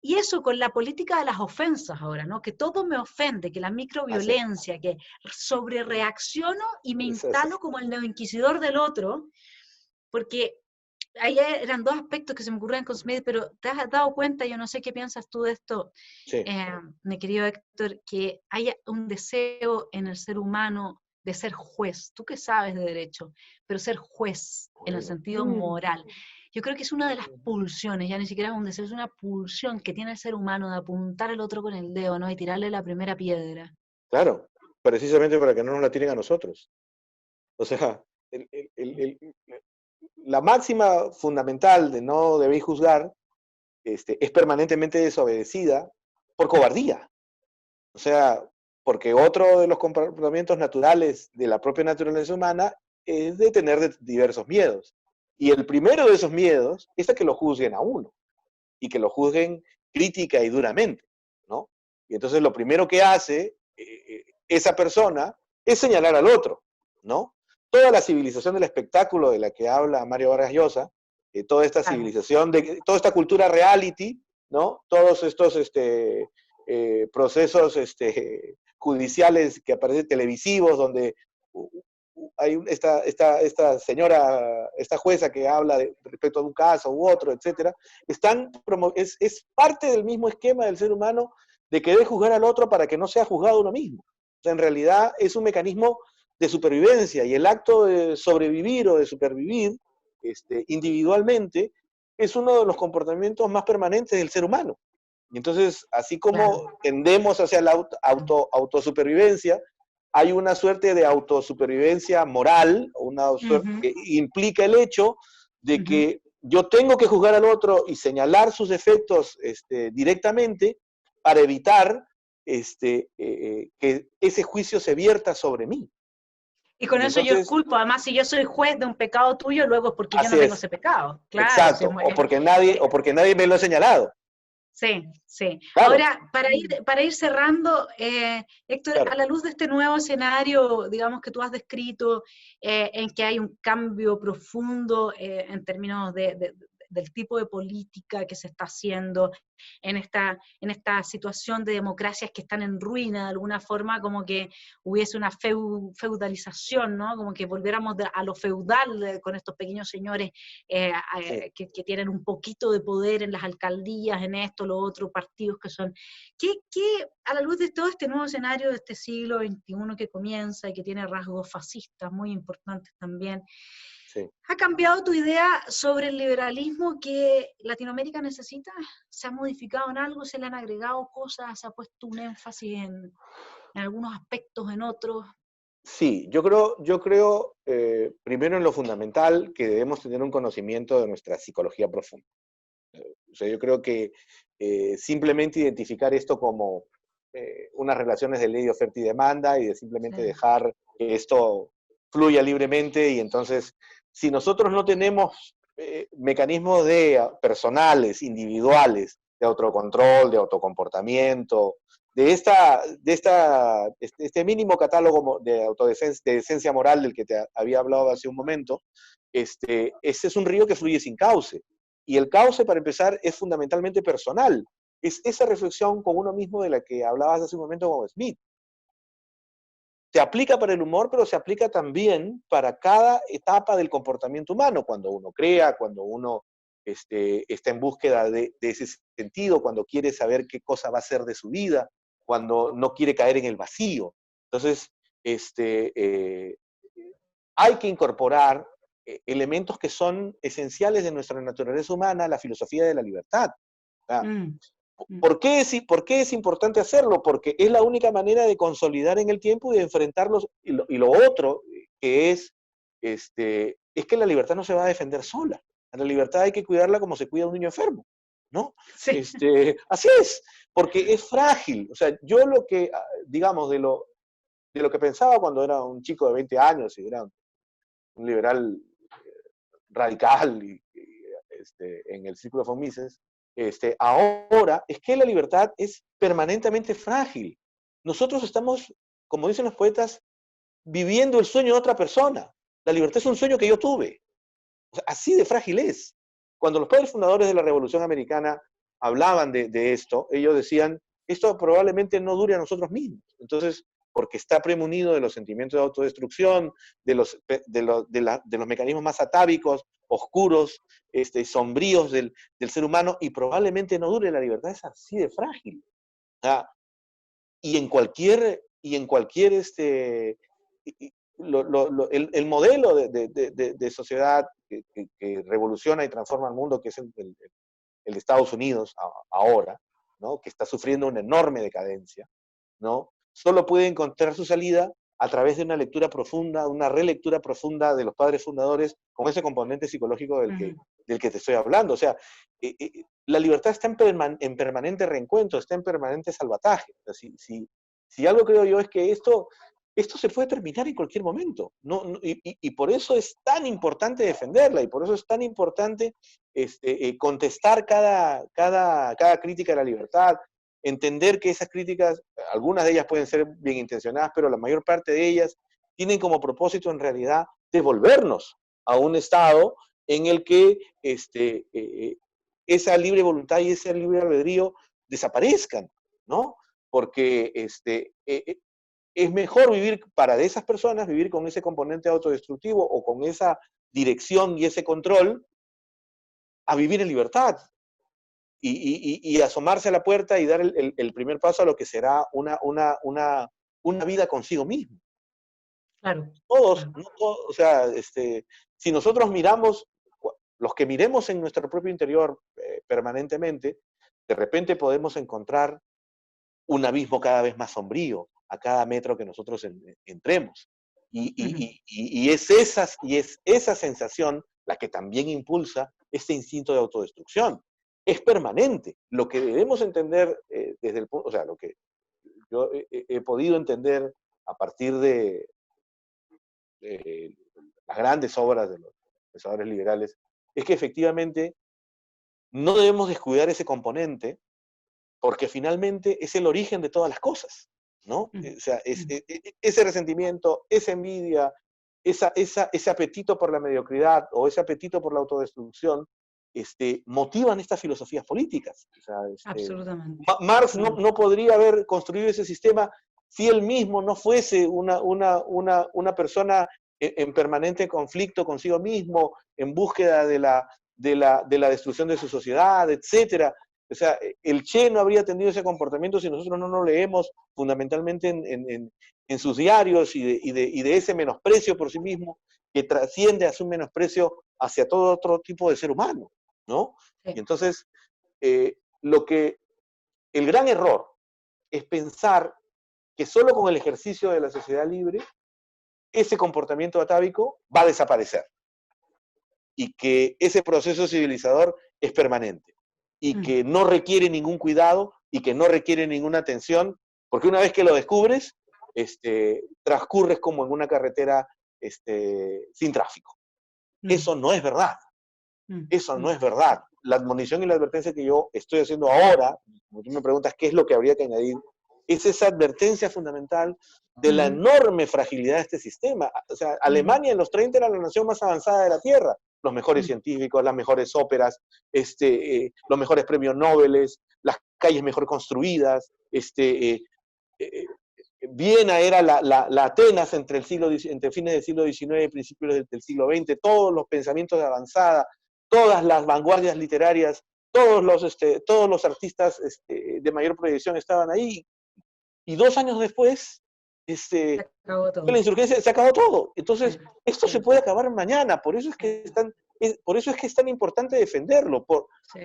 Y eso con la política de las ofensas ahora, ¿no? Que todo me ofende, que la microviolencia, que sobrereacciono y me instalo como el neoinquisidor del otro, porque ahí eran dos aspectos que se me ocurrían con Smith, pero ¿te has dado cuenta? Yo no sé qué piensas tú de esto, mi querido Héctor, que haya un deseo en el ser humano de ser juez. Tú que sabes de derecho, pero ser juez en el sentido moral. Yo creo que es una de las pulsiones, ya ni siquiera es un deseo, es una pulsión que tiene el ser humano de apuntar al otro con el dedo, ¿no? Y tirarle la primera piedra. Claro, precisamente para que no nos la tiren a nosotros. O sea, la máxima fundamental de no debéis juzgar es permanentemente desobedecida por cobardía. O sea, porque otro de los comportamientos naturales de la propia naturaleza humana es de tener diversos miedos. Y el primero de esos miedos es a que lo juzguen a uno, y que lo juzguen crítica y duramente, ¿no? Y entonces lo primero que hace esa persona es señalar al otro, ¿no? Toda la civilización del espectáculo de la que habla Mario Vargas Llosa, toda esta civilización, toda esta cultura reality, ¿no? Todos estos procesos judiciales que aparecen televisivos, donde hay esta señora, esta jueza que habla respecto a un caso u otro, etcétera, es parte del mismo esquema del ser humano de querer juzgar al otro para que no sea juzgado uno mismo. O sea, en realidad es un mecanismo de supervivencia, y el acto de sobrevivir o de supervivir individualmente es uno de los comportamientos más permanentes del ser humano. Y entonces, así como tendemos hacia la autosupervivencia, hay una suerte de autosupervivencia moral, una suerte Ujú, que implica el hecho de ujú. que yo tengo que juzgar al otro y señalar sus efectos directamente para evitar que ese juicio se vierta sobre mí. Y con Y eso yo entonces, culpo, además si yo soy juez de un pecado tuyo, luego es porque yo así no tengo es, ese pecado. Claro, sí, exacto, o porque nadie me lo ha señalado. sí, sí. Claro, Ahora, para ir cerrando, Héctor, a claro. la luz de este nuevo escenario, digamos, que tú has descrito, en que hay un cambio profundo en términos del tipo de política que se está haciendo en esta situación de democracias que están en ruina de alguna forma, como que hubiese una feudalización, ¿no? Como que volviéramos a lo feudal con estos pequeños señores Sí. que tienen un poquito de poder en las alcaldías, en esto, lo otro, partidos que son... ¿Qué, a la luz de todo este nuevo escenario de este siglo XXI que comienza y que tiene rasgos fascistas muy importantes también, Sí. ¿ha cambiado tu idea sobre el liberalismo que Latinoamérica necesita? ¿Se ha modificado en algo? ¿Se le han agregado cosas? ¿Se ha puesto un énfasis en algunos aspectos, en otros? Sí, yo creo primero en lo fundamental que debemos tener un conocimiento de nuestra psicología profunda. O sea, yo creo que simplemente identificar esto como unas relaciones de ley de oferta y demanda y de simplemente Sí. dejar que esto fluya libremente y entonces, si nosotros no tenemos mecanismos personales, individuales, de autocontrol, de autocomportamiento, este mínimo catálogo de autodefensa, de decencia moral del que te había hablado hace un momento, ese es un río que fluye sin cauce. Y el cauce, para empezar, es fundamentalmente personal. Es esa reflexión con uno mismo de la que hablabas hace un momento con Smith. Se aplica para el humor, pero se aplica también para cada etapa del comportamiento humano, cuando uno crea, cuando uno está en búsqueda de ese sentido, cuando quiere saber qué cosa va a ser de su vida, cuando no quiere caer en el vacío. Entonces, hay que incorporar elementos que son esenciales de nuestra naturaleza humana, la filosofía de la libertad. ¿Ah? Mm, mm. ¿Por qué es importante hacerlo? Porque es la única manera de consolidar en el tiempo y de enfrentarlos. Y lo otro que es que la libertad no se va a defender sola. La libertad hay que cuidarla como se cuida a un niño enfermo, ¿no? Sí. Así es, porque es frágil. O sea, yo lo que, digamos, de lo que pensaba cuando era un chico de 20 años y era un liberal radical en el círculo de Mises, ahora es que la libertad es permanentemente frágil. Nosotros estamos, como dicen los poetas, viviendo el sueño de otra persona. La libertad es un sueño que yo tuve. O sea, así de frágil es. Cuando los padres fundadores de la Revolución Americana hablaban de esto, ellos decían, esto probablemente no dure a nosotros mismos. Entonces, porque está premunido de los sentimientos de autodestrucción, de los mecanismos más atávicos, oscuros, sombríos del ser humano, y probablemente no dure. La libertad es así de frágil. O sea, y en cualquier el modelo de sociedad que revoluciona y transforma el mundo, que es el de Estados Unidos ahora, ¿no? Que está sufriendo una enorme decadencia, ¿no? Solo puede encontrar su salida a través de una lectura profunda, una relectura profunda de los padres fundadores con ese componente psicológico Ujú. del que te estoy hablando. O sea, la libertad está en permanente reencuentro, está en permanente salvataje. O sea, si algo creo yo es que esto se puede terminar en cualquier momento. Y por eso es tan importante defenderla y por eso es tan importante contestar cada crítica a la libertad, entender que esas críticas, algunas de ellas pueden ser bien intencionadas, pero la mayor parte de ellas tienen como propósito en realidad devolvernos a un estado en el que esa libre voluntad y ese libre albedrío desaparezcan, ¿no? Porque es mejor vivir para de esas personas, vivir con ese componente autodestructivo o con esa dirección y ese control, a vivir en libertad y asomarse a la puerta y dar el primer paso a lo que será una vida consigo mismo. Claro, Todos, claro. no todos, o sea, si nosotros miramos, los que miremos en nuestro propio interior permanentemente, de repente podemos encontrar un abismo cada vez más sombrío, a cada metro que nosotros entremos. Ujú. Y es esa sensación la que también impulsa este instinto de autodestrucción. Es permanente. Lo que debemos entender desde el punto, o sea, lo que yo he podido entender a partir de las grandes obras de los pensadores liberales, es que efectivamente no debemos descuidar ese componente porque finalmente es el origen de todas las cosas, ¿no? Ujú. O sea, Ujú. ese resentimiento, esa envidia, ese apetito por la mediocridad o ese apetito por la autodestrucción, motivan estas filosofías políticas. O sea, Absolutamente, Marx absolutamente. no podría haber construido ese sistema si él mismo no fuese una persona en permanente conflicto consigo mismo, en búsqueda de la destrucción de su sociedad, etcétera. O sea, el Che no habría tenido ese comportamiento si nosotros no lo leemos fundamentalmente en sus diarios y de ese menosprecio por sí mismo que trasciende a su menosprecio hacia todo otro tipo de ser humano, ¿no? Y Sí. entonces, el gran error es pensar que solo con el ejercicio de la sociedad libre ese comportamiento atávico va a desaparecer y que ese proceso civilizador es permanente y Mm. que no requiere ningún cuidado y que no requiere ninguna atención, porque una vez que lo descubres, transcurres como en una carretera sin tráfico. Mm. Eso no es verdad. Mm. Eso no Mm. es verdad. La admonición y la advertencia que yo estoy haciendo ahora, como tú me preguntas qué es lo que habría que añadir, es esa advertencia fundamental de la Ujú. enorme fragilidad de este sistema. O sea, Ujú. Alemania en los 30 era la nación más avanzada de la Tierra. Los mejores Mm. científicos, las mejores óperas, los mejores premios Nobel, las calles mejor construidas. Eh, Viena era la Atenas entre fines del siglo XIX y principios del siglo XX. Todos los pensamientos de avanzada, todas las vanguardias literarias, todos los artistas de mayor proyección estaban ahí. Y 2 años después, Se acabó la todo. insurgencia se acabó todo. Sí, Entonces, esto se sí, puede acabar mañana. Por eso es que por eso es que es tan importante defenderlo. sí.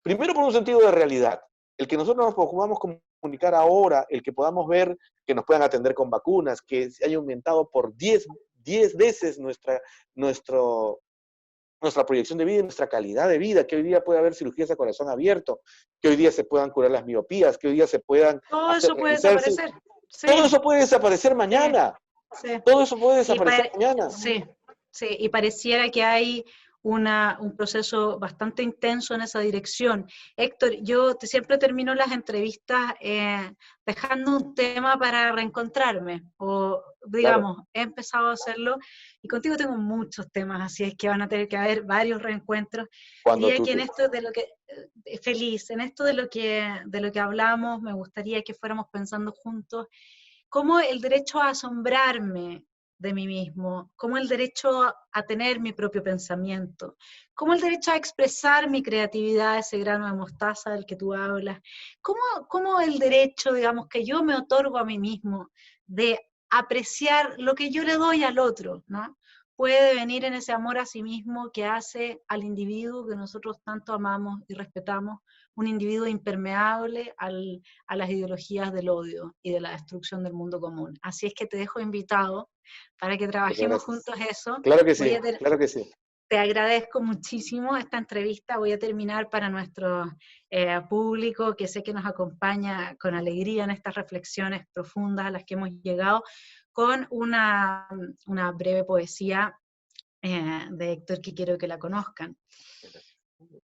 Primero por un sentido de realidad. El que nosotros nos podamos comunicar ahora, el que podamos ver que nos puedan atender con vacunas, que se haya aumentado por 10 veces nuestro, nuestra proyección de vida y nuestra calidad de vida, que hoy día puede haber cirugías a corazón abierto, que hoy día se puedan curar las miopías, que hoy día se puedan Todo eso puede realizarse. desaparecer. Todo Sí, eso puede desaparecer sí, mañana. sí. Todo eso puede Y desaparecer mañana. sí, sí, y pareciera que hay un proceso bastante intenso en esa dirección. Héctor, siempre termino las entrevistas dejando un tema para reencontrarme, o Claro, digamos, he empezado a hacerlo, y contigo tengo muchos temas, así es que van a tener que haber varios reencuentros. cuando Diría tú que en quieras. esto de lo que, feliz, en esto de lo que hablamos, me gustaría que fuéramos pensando juntos como el derecho a asombrarme de mí mismo, como el derecho a tener mi propio pensamiento, como el derecho a expresar mi creatividad, ese grano de mostaza del que tú hablas, como el derecho, digamos, que yo me otorgo a mí mismo de apreciar lo que yo le doy al otro, ¿no? Puede venir en ese amor a sí mismo que hace al individuo que nosotros tanto amamos y respetamos, un individuo impermeable a las ideologías del odio y de la destrucción del mundo común. Así es que te dejo invitado para que Muchas trabajemos gracias. juntos eso. Claro que Voy sí, a ter- claro que sí. Te agradezco muchísimo esta entrevista. Voy a terminar para nuestro público que sé que nos acompaña con alegría en estas reflexiones profundas a las que hemos llegado, con una breve poesía de Héctor que quiero que la conozcan.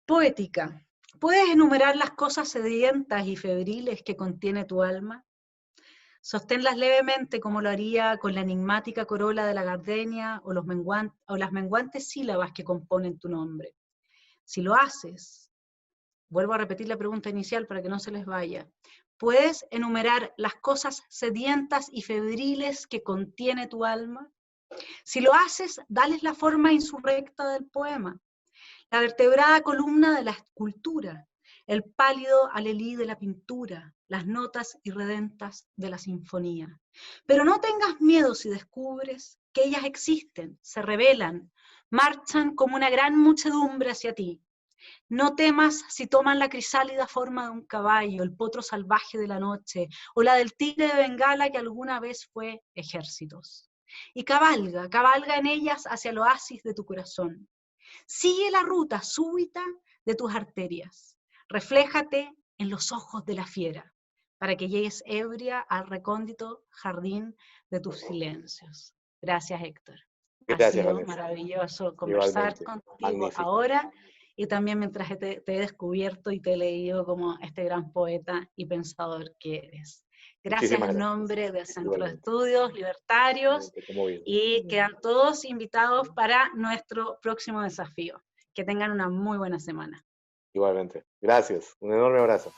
Poética. ¿Puedes enumerar las cosas sedientas y febriles que contiene tu alma? Sosténlas levemente como lo haría con la enigmática corola de la gardenia o las menguantes sílabas que componen tu nombre. Si lo haces, vuelvo a repetir la pregunta inicial para que no se les vaya, ¿puedes enumerar las cosas sedientas y febriles que contiene tu alma? Si lo haces, dales la forma insurrecta del poema, la vertebrada columna de la escultura, el pálido alelí de la pintura, las notas irredentas de la sinfonía. Pero no tengas miedo si descubres que ellas existen, se revelan, marchan como una gran muchedumbre hacia ti. No temas si toman la crisálida forma de un caballo, el potro salvaje de la noche, o la del tigre de Bengala que alguna vez fue ejércitos. Y cabalga, cabalga en ellas hacia el oasis de tu corazón. Sigue la ruta súbita de tus arterias. Refléjate en los ojos de la fiera, para que llegues ebria al recóndito jardín de tus silencios. Gracias, Héctor. Ha Gracias, sido Vanessa. maravilloso conversar Igualmente. contigo Magnífico. ahora y también mientras te he descubierto y te he leído como este gran poeta y pensador que eres. Gracias Muchísimas en gracias. nombre del Centro de Igualmente. Estudios Libertarios Igualmente, como bien. y quedan todos invitados para nuestro próximo desafío. Que tengan una muy buena semana. Igualmente. Gracias. Un enorme abrazo.